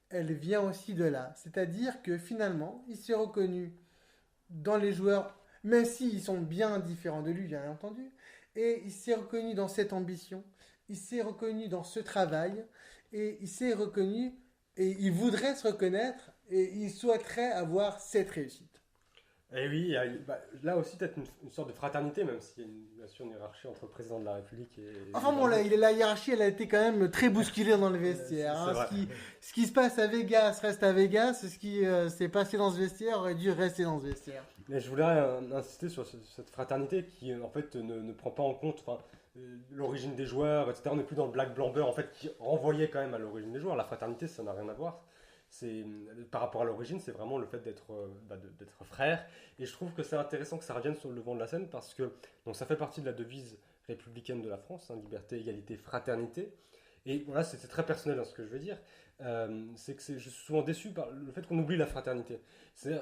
elle vient aussi de là. C'est-à-dire que finalement, il s'est reconnu dans les joueurs, même s'ils sont bien différents de lui, bien entendu, et il s'est reconnu dans cette ambition, il s'est reconnu dans ce travail, et il s'est reconnu, et il voudrait se reconnaître, et il souhaiterait avoir cette réussite. Et oui, il y a là aussi peut-être une sorte de fraternité, même s'il y a bien sûr une hiérarchie entre le président de la République et Enfin les bon, gens. là, la hiérarchie, elle a été quand même très bousculée dans le C'est vestiaire. Hein. vrai. Ce qui se passe à Vegas reste à Vegas. Ce qui s'est passé dans ce vestiaire aurait dû rester dans ce vestiaire. Mais je voudrais insister sur cette fraternité qui en fait ne prend pas en compte l'origine des joueurs, etc. On n'est plus dans le black blanc beurre en fait qui renvoyait quand même à l'origine des joueurs. La fraternité, ça n'a rien à voir. C'est par rapport à l'origine, c'est vraiment le fait d'être frère. Et je trouve que c'est intéressant que ça revienne sur le devant de la scène parce que donc ça fait partie de la devise républicaine de la France, hein, liberté, égalité, fraternité. Et voilà, c'est très personnel dans ce que je veux dire. C'est que je suis souvent déçu par le fait qu'on oublie la fraternité. C'est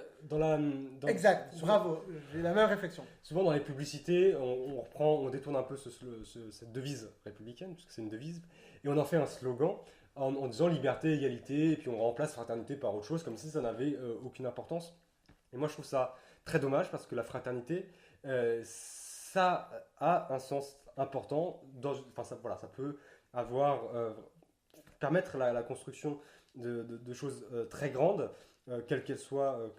Exact, souvent, bravo. J'ai la même réflexion. souvent dans les publicités, on reprend, on détourne un peu cette devise républicaine, puisque c'est une devise, et on en fait un slogan en disant liberté, égalité, et puis on remplace fraternité par autre chose, comme si ça n'avait aucune importance. Et moi je trouve ça très dommage parce que la fraternité, ça a un sens important. Enfin, voilà, ça peut permettre la construction de choses très grandes, quelles qu'elles soient,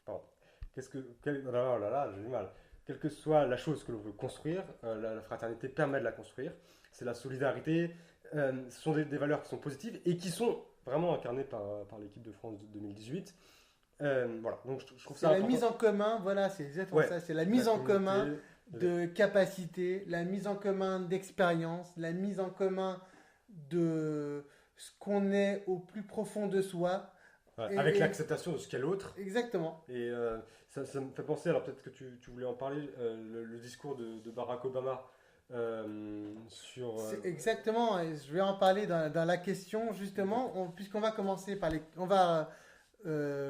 pardon, oh là là là, j'ai du mal. Quelle que soit la chose que l'on veut construire, la fraternité permet de la construire. C'est la solidarité, ce sont des valeurs qui sont positives et qui sont vraiment incarnées par l'équipe de France de 2018. Voilà, donc je trouve C'est ça la important. mise en commun, voilà, c'est exactement Ouais, ça. C'est la mise la en commun communauté, de capacité, la mise en commun d'expérience, la mise en commun de ce qu'on est au plus profond de soi. ouais, avec Et l'acceptation de ce qu'est l'autre. exactement. Et ça me fait penser, alors peut-être que tu voulais en parler, le discours de Barack Obama sur... C'est exactement, et je vais en parler dans la question justement, puisqu'on va commencer par on va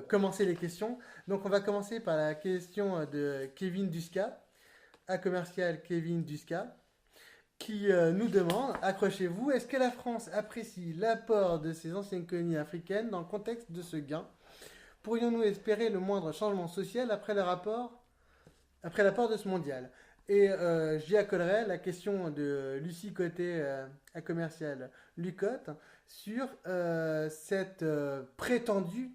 commencer les questions. Donc on va commencer par la question de Kevin Duska, à commercial Kevin Duska, qui nous demande, accrochez-vous, est-ce que la France apprécie l'apport de ses anciennes colonies africaines dans le contexte de ce gain? Pourrions-nous espérer le moindre changement social après l'apport de ce mondial? Et j'y accolerai la question de Lucie Côté à commercial Lucotte sur cette prétendue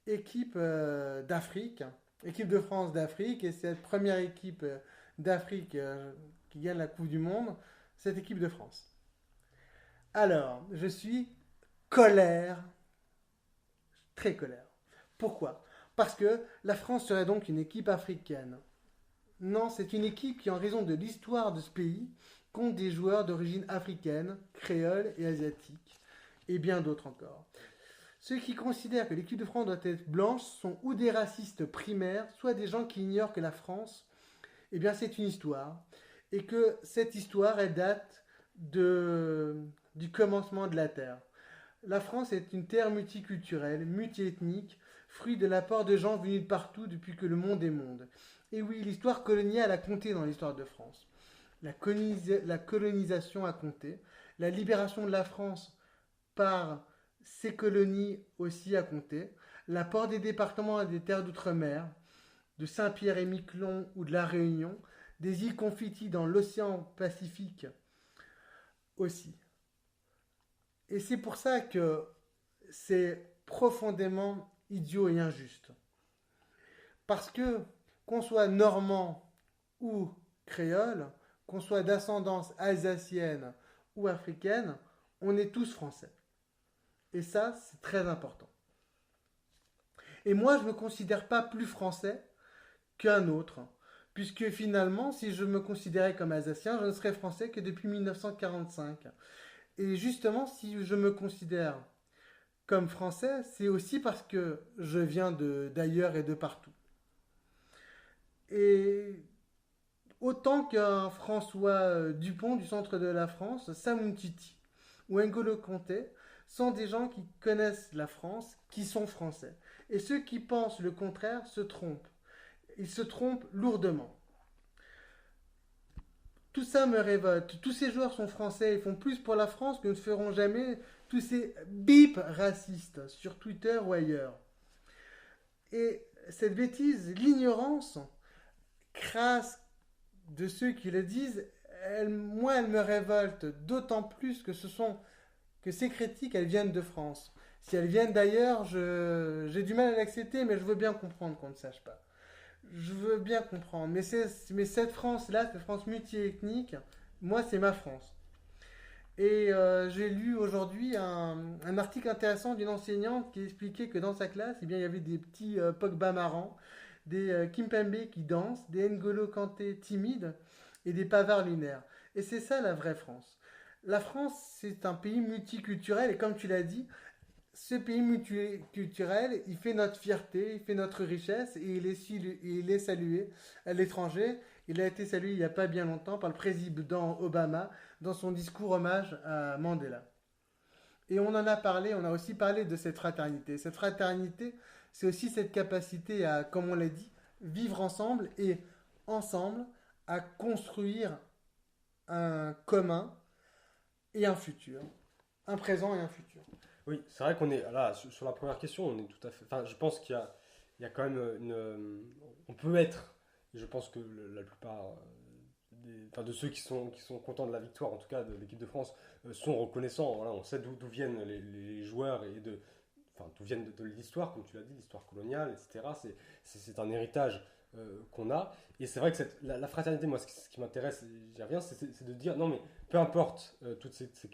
équipe d'Afrique, équipe de France d'Afrique, et cette première équipe d'Afrique qui gagne la Coupe du Monde, cette équipe de France. Alors, je suis colère, très colère. Pourquoi? Parce que la France serait donc une équipe africaine. Non, c'est une équipe qui, en raison de l'histoire de ce pays, compte des joueurs d'origine africaine, créole et asiatique, et bien d'autres encore. Ceux qui considèrent que l'équipe de France doit être blanche sont ou des racistes primaires, soit des gens qui ignorent que la France, eh bien c'est une histoire, et que cette histoire, elle date du commencement de la Terre. La France est une terre multiculturelle, multiethnique, fruit de l'apport de gens venus de partout depuis que le monde est monde. Et oui, l'histoire coloniale a compté dans l'histoire de France. La colonisation a compté. La libération de la France par ses colonies aussi a compté. L'apport des départements et des terres d'outre-mer, de Saint-Pierre et Miquelon ou de la Réunion, des îles Confitis dans l'océan Pacifique aussi. Et c'est pour ça que c'est profondément idiot et injuste. Parce que, qu'on soit normand ou créole, qu'on soit d'ascendance alsacienne ou africaine, on est tous français. Et ça, c'est très important. Et moi, je ne me considère pas plus français qu'un autre. Puisque finalement, si je me considérais comme alsacien, je ne serais français que depuis 1945. Et justement, si je me considère comme français, c'est aussi parce que je viens d'ailleurs et de partout. Et autant qu'un François Dupont du centre de la France, Sam Umtiti ou N'Golo Kanté sont des gens qui connaissent la France, qui sont français. Et ceux qui pensent le contraire se trompent. Ils se trompent lourdement. Tout ça me révolte. Tous ces joueurs sont français et font plus pour la France que ne feront jamais tous ces bips racistes sur Twitter ou ailleurs. Et cette bêtise, l'ignorance crasse de ceux qui le disent, moi, elle me révolte d'autant plus que ces critiques, elles viennent de France. Si elles viennent d'ailleurs, j'ai du mal à l'accepter, mais je veux bien comprendre qu'on ne sache pas. Je veux bien comprendre. Mais cette France-là, cette France multiethnique, moi, c'est ma France. Et j'ai lu aujourd'hui un article intéressant d'une enseignante qui expliquait que dans sa classe, eh bien, il y avait des petits Pogba marrants, des Kimpembe qui dansent, des N'Golo Kanté timides et des pavards lunaires. Et c'est ça la vraie France. La France, c'est un pays multiculturel et comme tu l'as dit, ce pays multiculturel, il fait notre fierté, il fait notre richesse et il est salué à l'étranger. Il a été salué il n'y a pas bien longtemps par le président Obama dans son discours hommage à Mandela. Et on en a parlé, on a aussi parlé de cette fraternité. Cette fraternité, c'est aussi cette capacité à, comme on l'a dit, vivre ensemble et ensemble à construire un commun et un futur. Un présent et un futur. Oui, c'est vrai qu'on est là sur la première question, on est tout à fait. Enfin, je pense il y a quand même on peut être, et je pense que la plupart enfin, de ceux qui sont contents de la victoire, en tout cas de l'équipe de France, sont reconnaissants. Voilà, on sait d'où viennent les joueurs et enfin, d'où viennent de l'histoire, comme tu l'as dit, l'histoire coloniale, etc. C'est un héritage qu'on a. Et c'est vrai que la fraternité, moi, ce qui m'intéresse, j'y reviens, c'est de dire non, mais peu importe toutes ces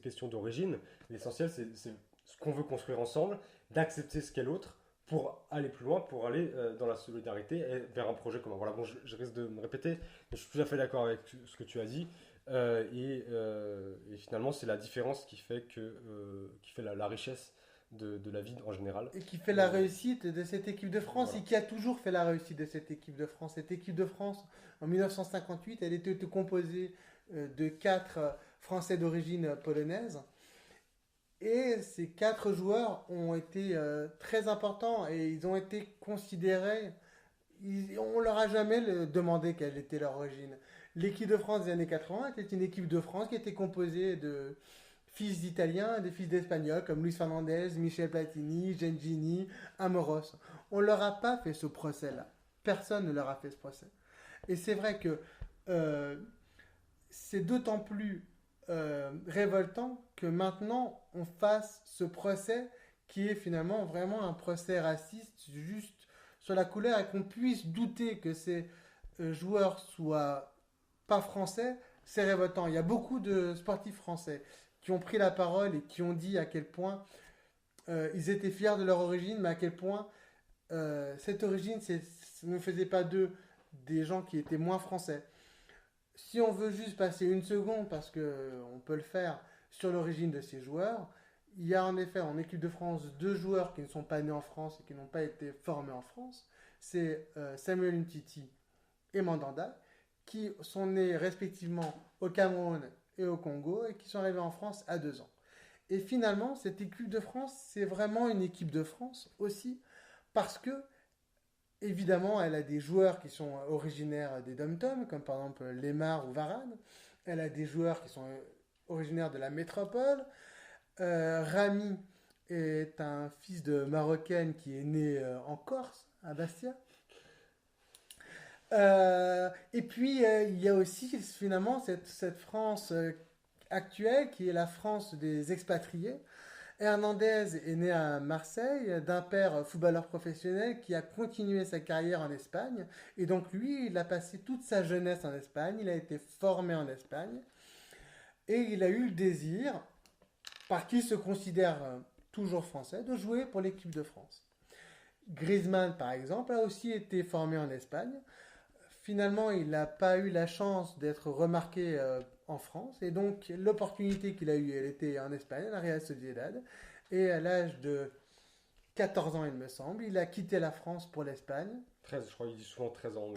questions d'origine, l'essentiel, c'est ce qu'on veut construire ensemble, d'accepter ce qu'est l'autre pour aller plus loin, pour aller dans la solidarité et vers un projet commun. Voilà, bon, je risque de me répéter, mais je suis tout à fait d'accord avec ce que tu as dit. Et finalement, c'est la différence qui fait la richesse de la vie en général. Et qui fait la réussite de cette équipe de France Voilà. et qui a toujours fait la réussite de cette équipe de France. Cette équipe de France, en 1958, elle était composée de 4 Français d'origine polonaise. Et ces 4 joueurs ont été très importants et ils ont été considérés. On leur a jamais demandé quelle était leur origine. L'équipe de France des années 80 était une équipe de France qui était composée de fils d'Italiens et de fils d'Espagnols comme Luis Fernandez, Michel Platini, Gengini, Amoros. On ne leur a pas fait ce procès-là. Personne ne leur a fait ce procès. Et c'est vrai que euh, c'est d'autant plus révoltant que maintenant on fasse ce procès qui est finalement vraiment un procès raciste juste sur la couleur et qu'on puisse douter que ces joueurs soient pas français, c'est révoltant. Il y a beaucoup de sportifs français qui ont pris la parole et qui ont dit à quel point ils étaient fiers de leur origine, mais à quel point cette origine ne faisait pas d'eux des gens qui étaient moins français. Si on veut juste passer une seconde, parce qu'on peut le faire, sur l'origine de ces joueurs, il y a en effet en équipe de France 2 joueurs qui ne sont pas nés en France et qui n'ont pas été formés en France. C'est Samuel Umtiti et Mandanda, qui sont nés respectivement au Cameroun et au Congo et qui sont arrivés en France à 2 ans. Et finalement, cette équipe de France, c'est vraiment une équipe de France aussi, parce que évidemment, elle a des joueurs qui sont originaires des dom-toms, comme par exemple Lemar ou Varane. Elle a des joueurs qui sont originaires de la métropole. Rami est un fils de Marocaine qui est né en Corse, à Bastia. Et puis, il y a aussi finalement cette France actuelle qui est la France des expatriés. Hernandez est né à Marseille d'un père footballeur professionnel qui a continué sa carrière en Espagne. Et donc lui, il a passé toute sa jeunesse en Espagne, il a été formé en Espagne. Et il a eu le désir, par qui il se considère toujours français, de jouer pour l'équipe de France. Griezmann, par exemple, a aussi été formé en Espagne. Finalement, il n'a pas eu la chance d'être remarqué en France. Et donc, l'opportunité qu'il a eue, elle était en Espagne, à la Real Sociedad. Et à l'âge de 14 ans, il me semble, il a quitté la France pour l'Espagne. 13, je crois, il dit souvent 13 ans.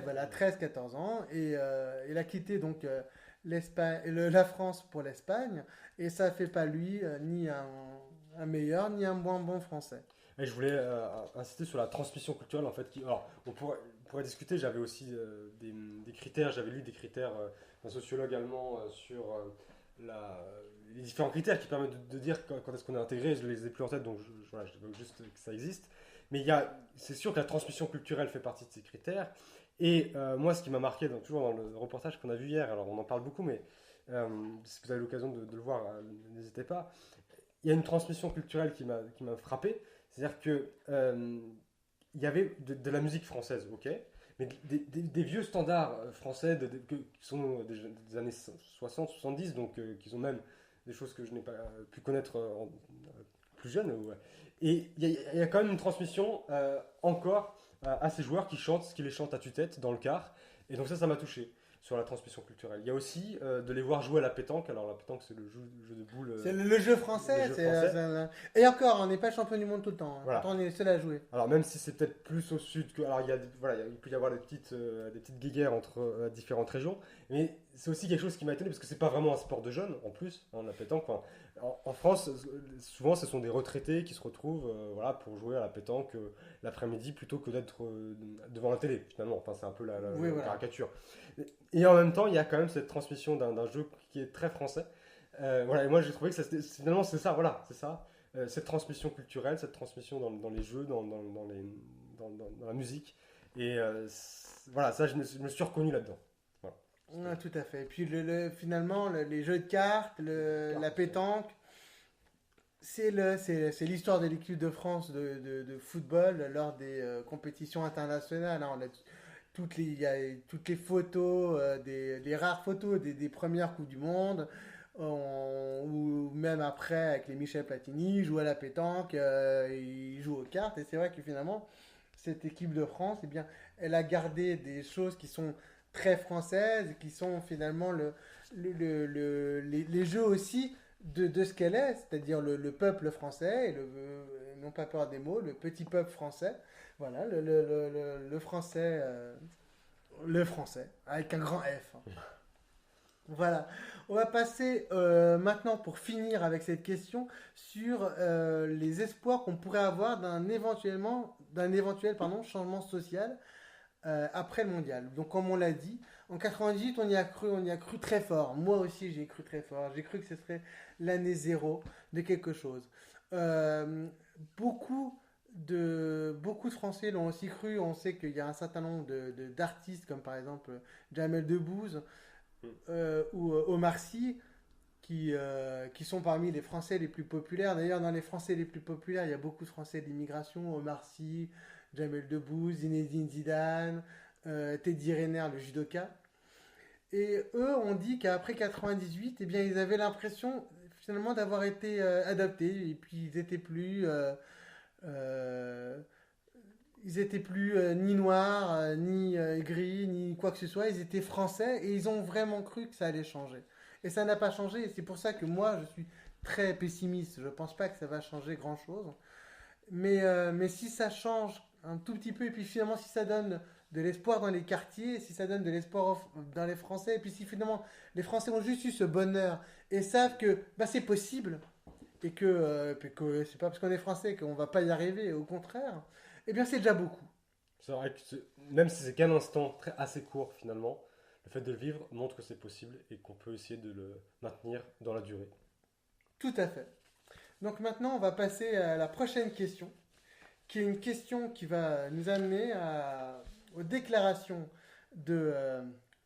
Voilà, 13-14 ans. Et il a quitté donc l'Espagne, la France pour l'Espagne. Et ça ne fait pas lui ni un meilleur, ni un moins bon français. Et je voulais insister sur la transmission culturelle en fait. Alors, on pourrait discuter. J'avais aussi des critères. J'avais lu des critères d'un sociologue allemand sur la, les différents critères qui permettent de dire quand est-ce qu'on est intégré. Je les ai plus en tête, donc voilà, je veux juste que ça existe. Mais c'est sûr que la transmission culturelle fait partie de ces critères. Et moi, ce qui m'a marqué, toujours dans le reportage qu'on a vu hier, alors on en parle beaucoup, mais si vous avez l'occasion de le voir, n'hésitez pas. Il y a une transmission culturelle qui m'a frappé. C'est-à-dire que il y avait de la musique française, ok, mais des vieux standards français qui sont des années 60, 70, donc qui sont même des choses que je n'ai pas pu connaître plus jeune. Ouais. Et il y a quand même une transmission encore à ces joueurs qui chantent ce qu'ils les chantent à tue-tête dans le car. Et donc ça m'a touché sur la transmission culturelle. Il y a aussi de les voir jouer à la pétanque. Alors la pétanque, c'est le jeu de boules. C'est le jeu français. Et encore, on n'est pas champion du monde tout le temps. Voilà. Pourtant, on est les seuls à jouer. Alors même si c'est peut-être plus au sud que... Alors il peut y avoir des petites guéguerres entre différentes régions. Mais c'est aussi quelque chose qui m'a étonné parce que c'est pas vraiment un sport de jeunes en plus, hein, la pétanque. Enfin, en France, souvent ce sont des retraités qui se retrouvent voilà, pour jouer à la pétanque l'après-midi plutôt que d'être devant la télé finalement. Enfin, c'est un peu la caricature. Et en même temps, il y a quand même cette transmission d'un jeu qui est très français. Voilà, et moi j'ai trouvé que finalement c'est ça, voilà, c'est ça. Cette transmission culturelle, cette transmission dans les jeux, dans la musique. Et voilà, ça je me suis reconnu là-dedans. Voilà. Tout à fait. Et puis finalement, les jeux de cartes, la pétanque, c'est l'histoire de l'équipe de France de football lors des compétitions internationales. Hein. Il y a toutes les photos, les rares photos des premières Coupes du Monde, ou même après avec les Michel Platini, ils jouent à la pétanque, ils jouent aux cartes. Et c'est vrai que finalement, cette équipe de France, eh bien, elle a gardé des choses qui sont très françaises, qui sont finalement les jeux aussi de ce qu'elle est, c'est-à-dire le peuple français, non pas peur des mots, le petit peuple français. Voilà, le français, avec un grand F. Voilà. On va passer maintenant, pour finir avec cette question, sur les espoirs qu'on pourrait avoir d'un éventuel changement social après le mondial. Donc, comme on l'a dit, en 98, on y a cru très fort. Moi aussi, j'ai cru très fort. J'ai cru que ce serait l'année zéro de quelque chose. Beaucoup de Français l'ont aussi cru. On sait qu'il y a un certain nombre d'artistes, comme par exemple Jamel Debbouze ou Omar Sy, qui sont parmi les Français les plus populaires. D'ailleurs, dans les Français les plus populaires, il y a beaucoup de Français d'immigration. Omar Sy, Jamel Debbouze, Zinedine Zidane, Teddy Riner, le judoka. Et eux ont dit qu'après 98, eh bien, ils avaient l'impression finalement d'avoir été adaptés. Et puis ils étaient plus ni noirs, ni gris, ni quoi que ce soit. Ils étaient français et ils ont vraiment cru que ça allait changer. Et ça n'a pas changé. Et c'est pour ça que moi, je suis très pessimiste. Je ne pense pas que ça va changer grand-chose. Mais si ça change un tout petit peu, et puis finalement, si ça donne de l'espoir dans les quartiers, si ça donne de l'espoir dans les Français, et puis si finalement les Français ont juste eu ce bonheur et savent que c'est possible, et que c'est pas parce qu'on est Français qu'on va pas y arriver, au contraire, eh bien c'est déjà beaucoup. C'est vrai que même si c'est qu'un instant assez court finalement, le fait de le vivre montre que c'est possible et qu'on peut essayer de le maintenir dans la durée. Tout à fait. Donc maintenant, on va passer à la prochaine question, qui est une question qui va nous amener aux déclarations de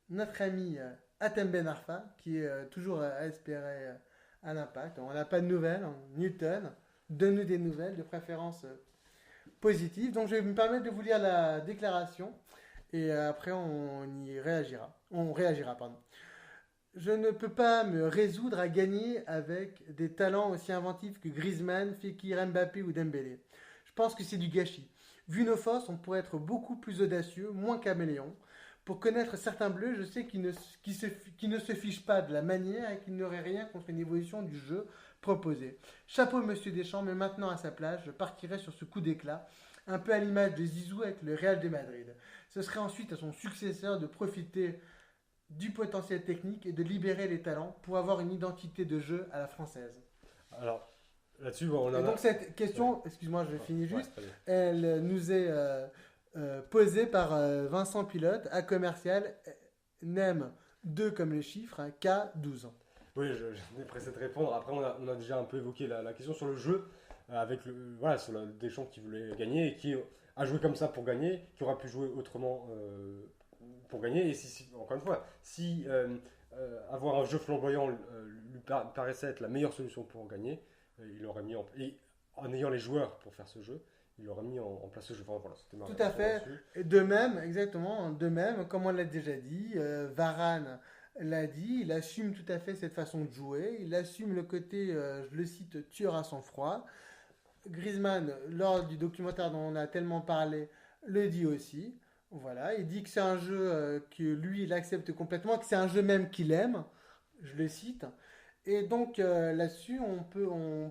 notre ami Hatem Ben Arfa, qui est toujours à espérer à l'Impact. On n'a pas de nouvelles. Newton, donne-nous des nouvelles, de préférence positives. Donc je vais me permettre de vous lire la déclaration, et après on réagira. Pardon. Je ne peux pas me résoudre à gagner avec des talents aussi inventifs que Griezmann, Fekir, Mbappé ou Dembélé. Je pense que c'est du gâchis. Vu nos forces, on pourrait être beaucoup plus audacieux, moins caméléon. Pour connaître certains bleus, je sais qu'ils ne se fichent pas de la manière et qu'ils n'auraient rien contre une évolution du jeu proposé. Chapeau Monsieur Deschamps, mais maintenant à sa place, je partirai sur ce coup d'éclat, un peu à l'image de Zizou avec le Real de Madrid. Ce serait ensuite à son successeur de profiter du potentiel technique et de libérer les talents pour avoir une identité de jeu à la française. Alors, là-dessus, bon, on Et en donc a. cette Ouais. question, excuse-moi, je finis Ouais, juste, très bien. elle nous est posée par Vincent Pilote, à commercial, NEM 2 comme les chiffres, hein, K 12 ans. Oui, j'étais pressé de répondre. Après, on a déjà un peu évoqué la question sur le jeu, avec voilà, sur Deschamps qui voulait gagner et qui a joué comme ça pour gagner, qui aura pu jouer autrement pour gagner. Et encore une fois, si avoir un jeu flamboyant lui paraissait être la meilleure solution pour gagner, il aurait mis et en ayant les joueurs pour faire ce jeu, il aurait mis en place ce jeu. Enfin, voilà, c'était ma Tout à réaction fait. là-dessus. Et de même, exactement, de même, comme on l'a déjà dit, Varane l'a dit, il assume tout à fait cette façon de jouer, il assume le côté, je le cite, tueur à sang-froid. Griezmann, lors du documentaire dont on a tellement parlé, le dit aussi. Voilà, il dit que c'est un jeu que lui, il accepte complètement, que c'est un jeu même qu'il aime. Je le cite. Et donc là-dessus, on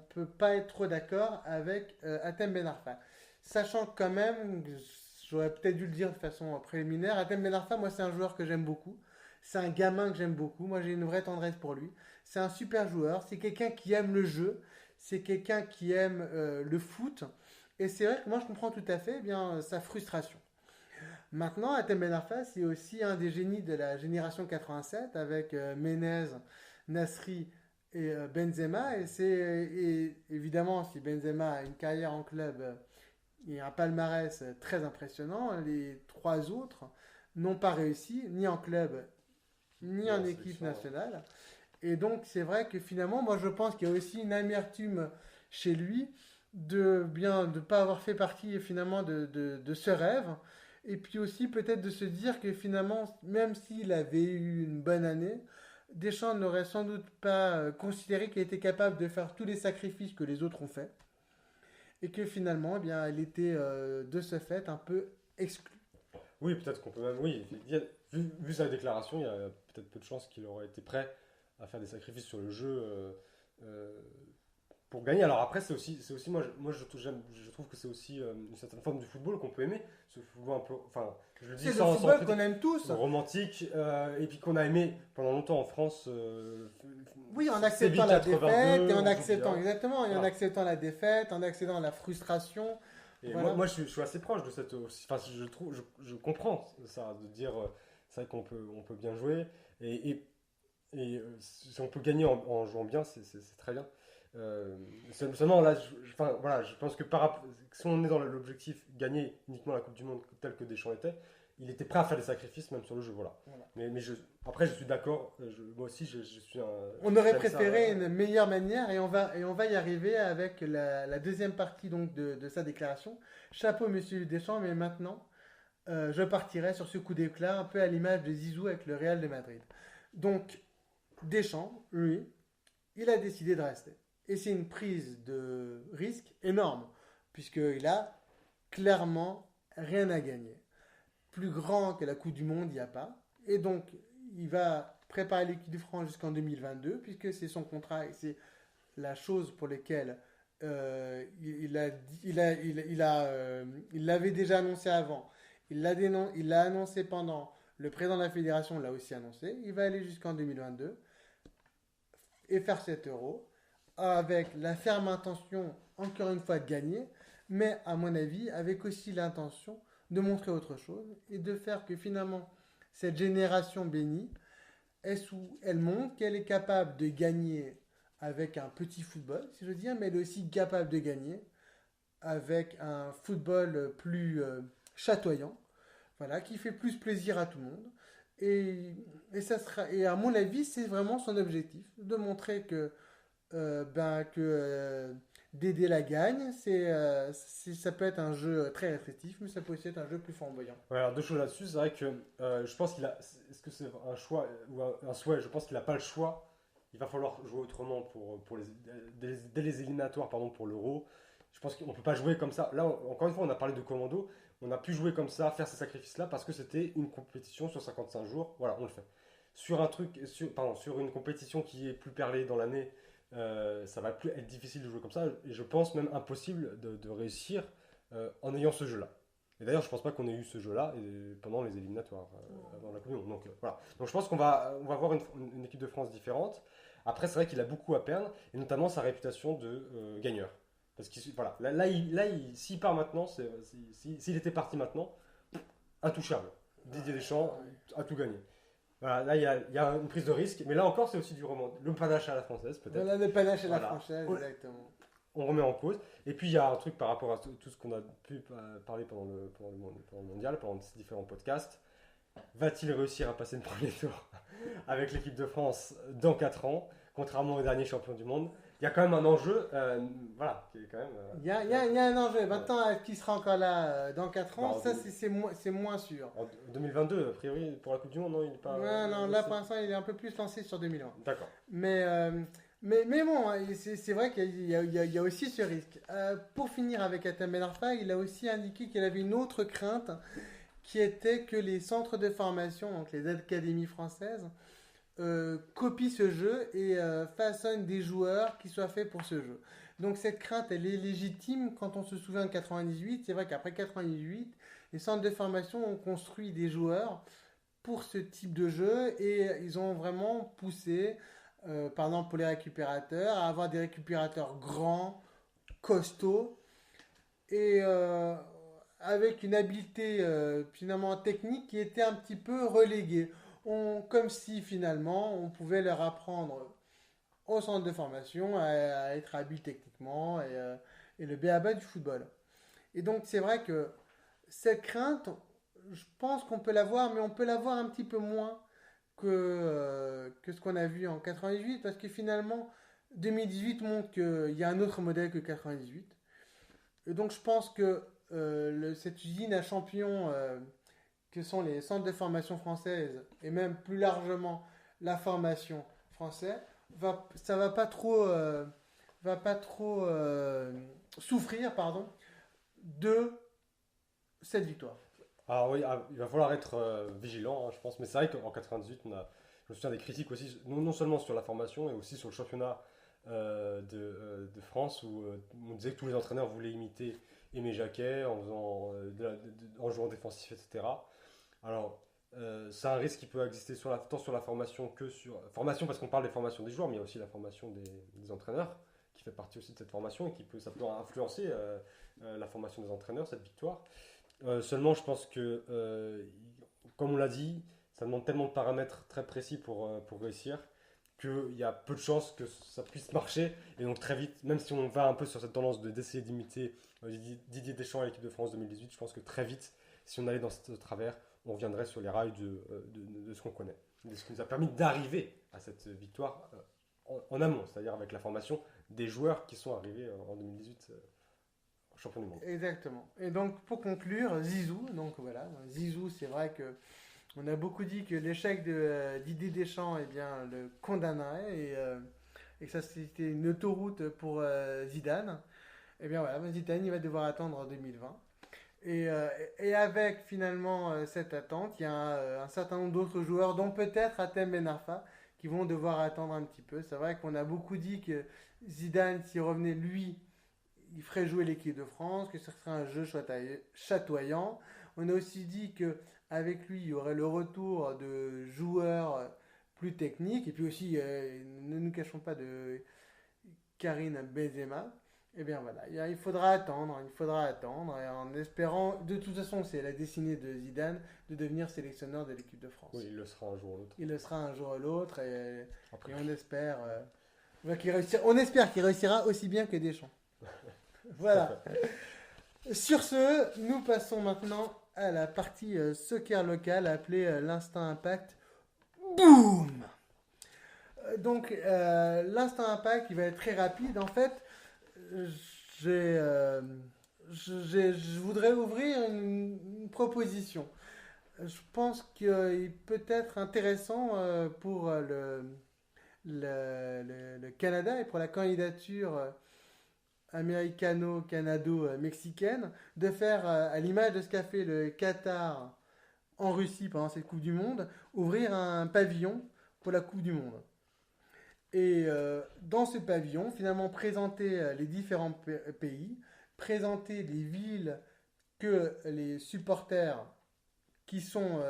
peut pas être trop d'accord avec Hatem Ben Arfa. Sachant que quand même, j'aurais peut-être dû le dire de façon préliminaire, Hatem Ben Arfa, moi c'est un joueur que j'aime beaucoup. C'est un gamin que j'aime beaucoup. Moi j'ai une vraie tendresse pour lui. C'est un super joueur. C'est quelqu'un qui aime le jeu. C'est quelqu'un qui aime le foot. Et c'est vrai que moi je comprends tout à fait eh bien, sa frustration. Maintenant, Hatem Ben Arfa, c'est aussi un des génies de la génération 87 avec Menez, Nasri et Benzema. Et évidemment, si Benzema a une carrière en club et un palmarès très impressionnant, les trois autres n'ont pas réussi, ni en club, ni Ni en en équipe sélection. nationale. Et donc, c'est vrai que finalement, moi, je pense qu'il y a aussi une amertume chez lui de bien de pas avoir fait partie finalement de ce rêve. Et puis aussi peut-être de se dire que finalement, même s'il avait eu une bonne année, Deschamps n'aurait sans doute pas considéré qu'il était capable de faire tous les sacrifices que les autres ont fait. Et que finalement, eh bien, elle était de ce fait un peu exclue. Oui, peut-être qu'on peut même. Oui, vu sa déclaration, il y a peut-être peu de chances qu'il aurait été prêt à faire des sacrifices sur le jeu euh, pour gagner. Alors après, c'est aussi je trouve que c'est aussi une certaine forme du football qu'on peut aimer. Ce football un peu. Enfin, je le dis C'est le sans football critique, qu'on aime tous. romantique, et puis qu'on a aimé pendant longtemps en France. Oui, en Séville acceptant la défaite, 82, et en on joue acceptant, bien. exactement, et en Voilà. acceptant la défaite, en acceptant la frustration. Et moi, Voilà. moi je suis assez proche de cette. Enfin, je trouve, je comprends ça, de dire c'est vrai qu'on peut bien jouer. Et si on peut gagner en jouant bien, c'est très bien. Seulement là, enfin, voilà, je pense que si on est dans l'objectif gagner uniquement la Coupe du Monde tel que Deschamps était, il était prêt à faire des sacrifices même sur le jeu. Voilà. Voilà. Mais après, je suis d'accord. Moi aussi, je suis un. On aurait j'aime ça, préféré une meilleure manière, et on va y arriver avec la deuxième partie donc de sa déclaration. Chapeau, monsieur Deschamps, mais maintenant, je partirai sur ce coup d'éclat, un peu à l'image de Zizou avec le Real de Madrid. Donc, Deschamps, lui, il a décidé de rester. Et c'est une prise de risque énorme, puisqu'il a clairement rien à gagner. Plus grand que la Coupe du Monde, il n'y a pas. Et donc, il va préparer l'équipe de France jusqu'en 2022, puisque c'est son contrat et c'est la chose pour laquelle il l'avait déjà annoncé avant. Il l'a annoncé pendant. Le président de la fédération l'a aussi annoncé. Il va aller jusqu'en 2022 et faire 7 euros avec la ferme intention, encore une fois, de gagner, mais à mon avis, avec aussi l'intention de montrer autre chose et de faire que finalement, cette génération bénie, elle montre qu'elle est capable de gagner avec un petit football, si je veux dire, mais elle est aussi capable de gagner avec un football plus chatoyant, voilà, qui fait plus plaisir à tout le monde. Et à mon avis, c'est vraiment son objectif, de montrer que d'aider la gagne, ça peut être un jeu très réflectif, mais ça peut aussi être un jeu plus flamboyant. Ouais, alors deux choses là-dessus. C'est vrai que je pense qu'il a. Est-ce que c'est un choix ou un souhait? Je pense qu'il n'a pas le choix. Il va falloir jouer autrement dès les éliminatoires pardon, pour l'Euro. Je pense qu'on ne peut pas jouer comme ça. Là, encore une fois, on a parlé de commando. On a pu jouer comme ça, faire ces sacrifices-là parce que c'était une compétition sur 55 jours. Voilà, on le fait. Sur une compétition qui est plus perlée dans l'année, ça va plus être difficile de jouer comme ça, et je pense même impossible de réussir en ayant ce jeu-là. Et d'ailleurs, je pense pas qu'on ait eu ce jeu-là pendant les éliminatoires avant la Coupe du Monde. Donc voilà. Donc je pense qu'on va avoir une équipe de France différente. Après, c'est vrai qu'il a beaucoup à perdre, et notamment sa réputation de gagneur. Parce qu'il voilà, s'il part maintenant, s'il était parti maintenant, intouchable. Didier Deschamps a tout gagné. Voilà, là il y a une prise de risque, mais là encore c'est aussi le panache à la française peut-être. Voilà, le panache et la Voilà. française, exactement. On remet en cause. Et puis il y a un truc par rapport à tout ce qu'on a pu parler pendant le mondial, pendant ces différents podcasts. Va-t-il réussir à passer le premier tour avec l'équipe de France dans 4 ans, contrairement aux derniers champions du monde? Il y a quand même un enjeu, voilà, qui est quand même. Il y a un enjeu. Maintenant, est-ce qu'il sera encore là dans 4 ans? Bah, Ça, c'est moins sûr. En 2022, a priori, pour la Coupe du Monde, non, il n'est pas. Non, là, pour l'instant, il est un peu plus lancé sur 2020. D'accord. Mais bon, c'est vrai qu'il y a aussi ce risque. Pour finir avec Atem Ben Arfa, il a aussi indiqué qu'il avait une autre crainte, qui était que les centres de formation, donc les académies françaises, copient ce jeu et façonnent des joueurs qui soient faits pour ce jeu. Donc cette crainte, elle est légitime quand on se souvient de 98. C'est vrai qu'après 98, les centres de formation ont construit des joueurs pour ce type de jeu et ils ont vraiment poussé, par exemple pour les récupérateurs, à avoir des récupérateurs grands, costauds et avec une habileté finalement technique qui était un petit peu reléguée. Comme si finalement on pouvait leur apprendre au centre de formation à être habile techniquement et le b.a.-ba du football. Et donc c'est vrai que cette crainte, je pense qu'on peut l'avoir, mais on peut l'avoir un petit peu moins que ce qu'on a vu en 98, parce que finalement 2018 montre qu'il y a un autre modèle que 98. Et donc je pense que cette usine à champions que sont les centres de formation française et même plus largement la formation française, ça va pas trop souffrir de cette victoire. Alors oui, il va falloir être vigilant, hein, je pense. Mais c'est vrai qu'en 98, je me souviens des critiques aussi, non seulement sur la formation, mais aussi sur le championnat de France, où on disait que tous les entraîneurs voulaient imiter Aimé Jacquet en jouant défensif, etc. Alors, c'est un risque qui peut exister tant sur la formation que sur. Formation, parce qu'on parle des formations des joueurs, mais il y a aussi la formation des entraîneurs, qui fait partie aussi de cette formation, et ça peut influencer la formation des entraîneurs, cette victoire. Seulement, je pense que, comme on l'a dit, ça demande tellement de paramètres très précis pour réussir qu'il y a peu de chances que ça puisse marcher. Et donc, très vite, même si on va un peu sur cette tendance d'essayer d'imiter Didier Deschamps à l'équipe de France 2018, je pense que très vite, si on allait dans ce travers, on reviendrait sur les rails de ce qu'on connaît. De ce qui nous a permis d'arriver à cette victoire en amont, c'est-à-dire avec la formation des joueurs qui sont arrivés en 2018. Champion du monde. Exactement. Et donc pour conclure, Zizou. Donc voilà, Zizou, c'est vrai que on a beaucoup dit que l'échec de Didier Deschamps, eh bien, le condamnerait et que ça c'était une autoroute pour Zidane. Et bien voilà, Zidane il va devoir attendre en 2020. Et avec finalement cette attente, il y a un certain nombre d'autres joueurs, dont peut-être Atem Ben Arfa, qui vont devoir attendre un petit peu. C'est vrai qu'on a beaucoup dit que Zidane, s'il revenait lui, il ferait jouer l'équipe de France, que ce serait un jeu chatoyant. On a aussi dit qu'avec lui, il y aurait le retour de joueurs plus techniques. Et puis aussi, ne nous cachons pas de Karim Benzema. Et bien voilà, il faudra attendre, et en espérant, de toute façon, c'est la destinée de Zidane de devenir sélectionneur de l'équipe de France. Oui, il le sera un jour ou l'autre. Il le sera un jour ou l'autre, et on espère on espère qu'il réussira aussi bien que Deschamps. Voilà. Sur ce, nous passons maintenant à la partie soccer locale appelée l'Instant Impact. Boum. Donc, l'Instant Impact, il va être très rapide. En fait, je voudrais ouvrir une proposition. Je pense qu'il peut être intéressant pour le Canada et pour la candidature américano-canado-mexicaine, de faire, à l'image de ce qu'a fait le Qatar en Russie pendant cette Coupe du Monde, ouvrir un pavillon pour la Coupe du Monde. Et dans ce pavillon, finalement, présenter les différents pays, présenter les villes que les supporters qui sont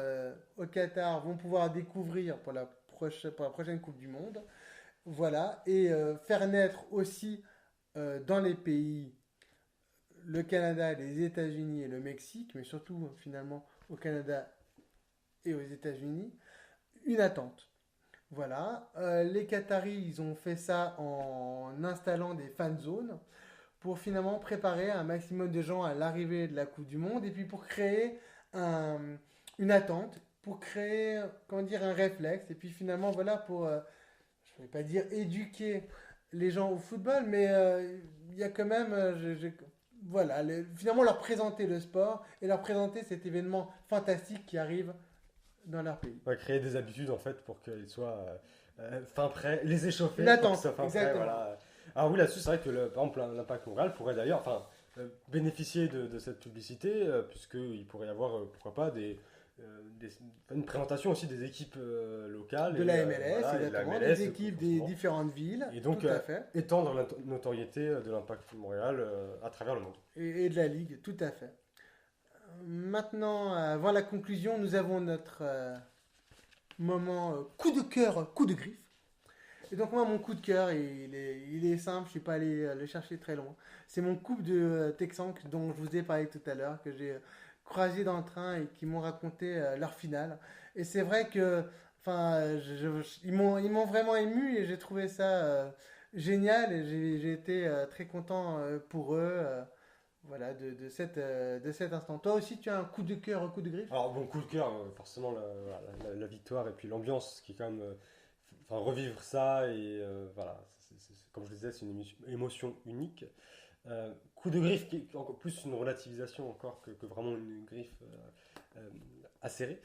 au Qatar vont pouvoir découvrir pour la prochaine Coupe du Monde. Voilà, et faire naître aussi dans les pays, le Canada, les États-Unis et le Mexique, mais surtout finalement au Canada et aux États-Unis, une attente. Voilà, les Qataris, ils ont fait ça en installant des fan zones pour finalement préparer un maximum de gens à l'arrivée de la Coupe du Monde et puis pour créer un- une attente, pour créer, comment dire, un réflexe et puis finalement, voilà, pour, je ne vais pas dire éduquer les gens au football, mais il y a quand même, voilà, finalement leur présenter le sport et leur présenter cet événement fantastique qui arrive dans leur pays. On va créer des habitudes en fait pour qu'ils soient fin prêt, les Une échauffer pour qu'ils attente, soient fin prêt. exactement. Voilà. Alors oui, là-dessus, c'est vrai que par exemple, l'Impact Montréal pourrait d'ailleurs bénéficier de cette publicité, puisqu'il pourrait y avoir, pourquoi pas, des- une présentation aussi des équipes locales De la MLS, voilà, et de la exactement, MLS, des équipes des forcément. différentes villes, Et donc tout à fait, étendre la notoriété de l'Impact Montréal à travers le monde. et de la Ligue, tout à fait. Maintenant, avant la conclusion, nous avons notre moment coup de cœur, coup de griffe. Et donc moi, mon coup de cœur, il est simple, je ne suis pas allé le chercher très loin. C'est mon couple de Texans dont je vous ai parlé tout à l'heure, que j'ai croisé dans le train et qui m'ont raconté leur finale. Et c'est vrai que, enfin, ils m'ont vraiment ému et j'ai trouvé ça génial et j'ai été très content pour eux. Voilà, de cet instant. Toi aussi, tu as un coup de cœur, un coup de griffe? Alors bon, coup de cœur, forcément la victoire et puis l'ambiance qui est quand même, enfin revivre ça et voilà, comme je le disais, c'est une émotion unique. Coup de griffe qui est encore plus une relativisation encore que vraiment une griffe euh, acérée.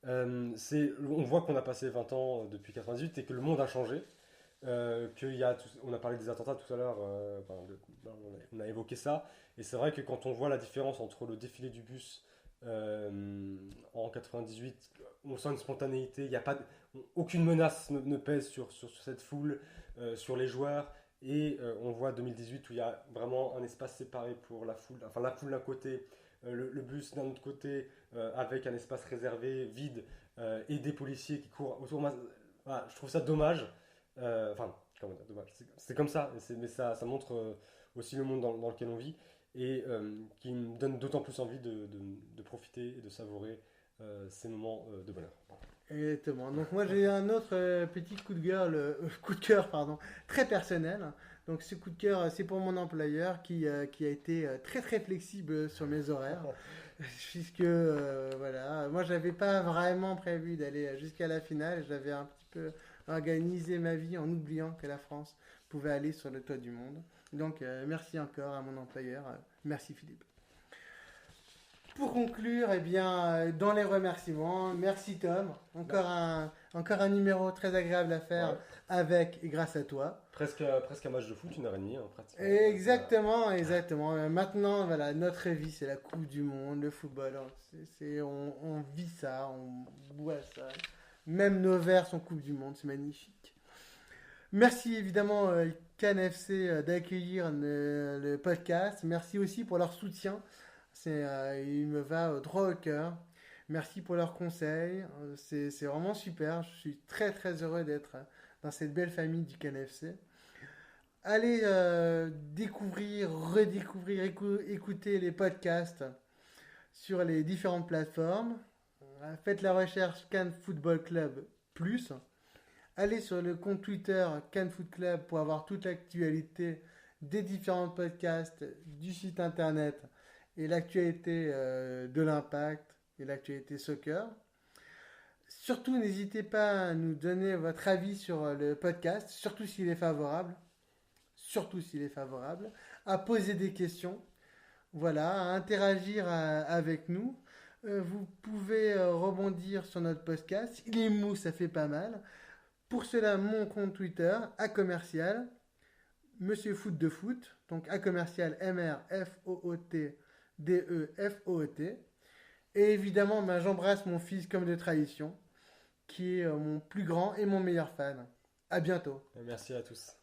On voit qu'on a passé 20 ans depuis 98 et que le monde a changé. On a parlé des attentats tout à l'heure, on a évoqué ça, et c'est vrai que quand on voit la différence entre le défilé du bus en 98, on sent une spontanéité, il y a pas, aucune menace ne pèse sur cette foule, sur les joueurs, et on voit 2018 où il y a vraiment un espace séparé pour la foule, enfin la foule d'un côté, le bus d'un autre côté, avec un espace réservé, vide, et des policiers qui courent autour. Voilà, je trouve ça dommage. Enfin, comment dire, dommage. C'est comme ça, mais ça montre aussi le monde dans lequel on vit et qui me donne d'autant plus envie de profiter et de savourer ces moments de bonheur. Exactement. Donc moi j'ai un autre petit coup de cœur, coup de cœur pardon, très personnel. Donc ce coup de cœur, c'est pour mon employeur qui a été très très flexible sur mes horaires, puisque voilà, moi j'avais pas vraiment prévu d'aller jusqu'à la finale. J'avais un petit peu organisé ma vie en oubliant que la France pouvait aller sur le toit du monde. Donc merci encore à mon employeur. Merci Philippe. Pour conclure, eh bien, dans les remerciements, merci Tom. Encore un numéro très agréable à faire Ouais. avec et grâce à toi. Presque un match de foot, 1 heure et demie, hein, pratiquement. Exactement, exactement. Maintenant, voilà, notre vie, c'est la Coupe du Monde, le football. On vit ça, on boit ça. Même nos verres sont Coupe du Monde, c'est magnifique. Merci évidemment CanFC d'accueillir le podcast. Merci aussi pour leur soutien. Il me va droit au cœur. Merci pour leurs conseils. C'est vraiment super. Je suis très très heureux d'être dans cette belle famille du CanFC. Allez découvrir, redécouvrir, écouter les podcasts sur les différentes plateformes. Faites la recherche Can Football Club Plus. Allez sur le compte Twitter Can Foot Club pour avoir toute l'actualité des différents podcasts, du site internet et l'actualité de l'impact et l'actualité soccer. Surtout, n'hésitez pas à nous donner votre avis sur le podcast, surtout s'il est favorable. Surtout s'il est favorable. À poser des questions. Voilà, à interagir avec nous. Vous pouvez rebondir sur notre podcast. Il est mou, ça fait pas mal. Pour cela, mon compte Twitter, à commercial, Monsieur Foot de Foot, donc à commercial MRFOOT DEFOOT. Et évidemment, j'embrasse mon fils comme de tradition, qui est mon plus grand et mon meilleur fan. À bientôt. Merci à tous.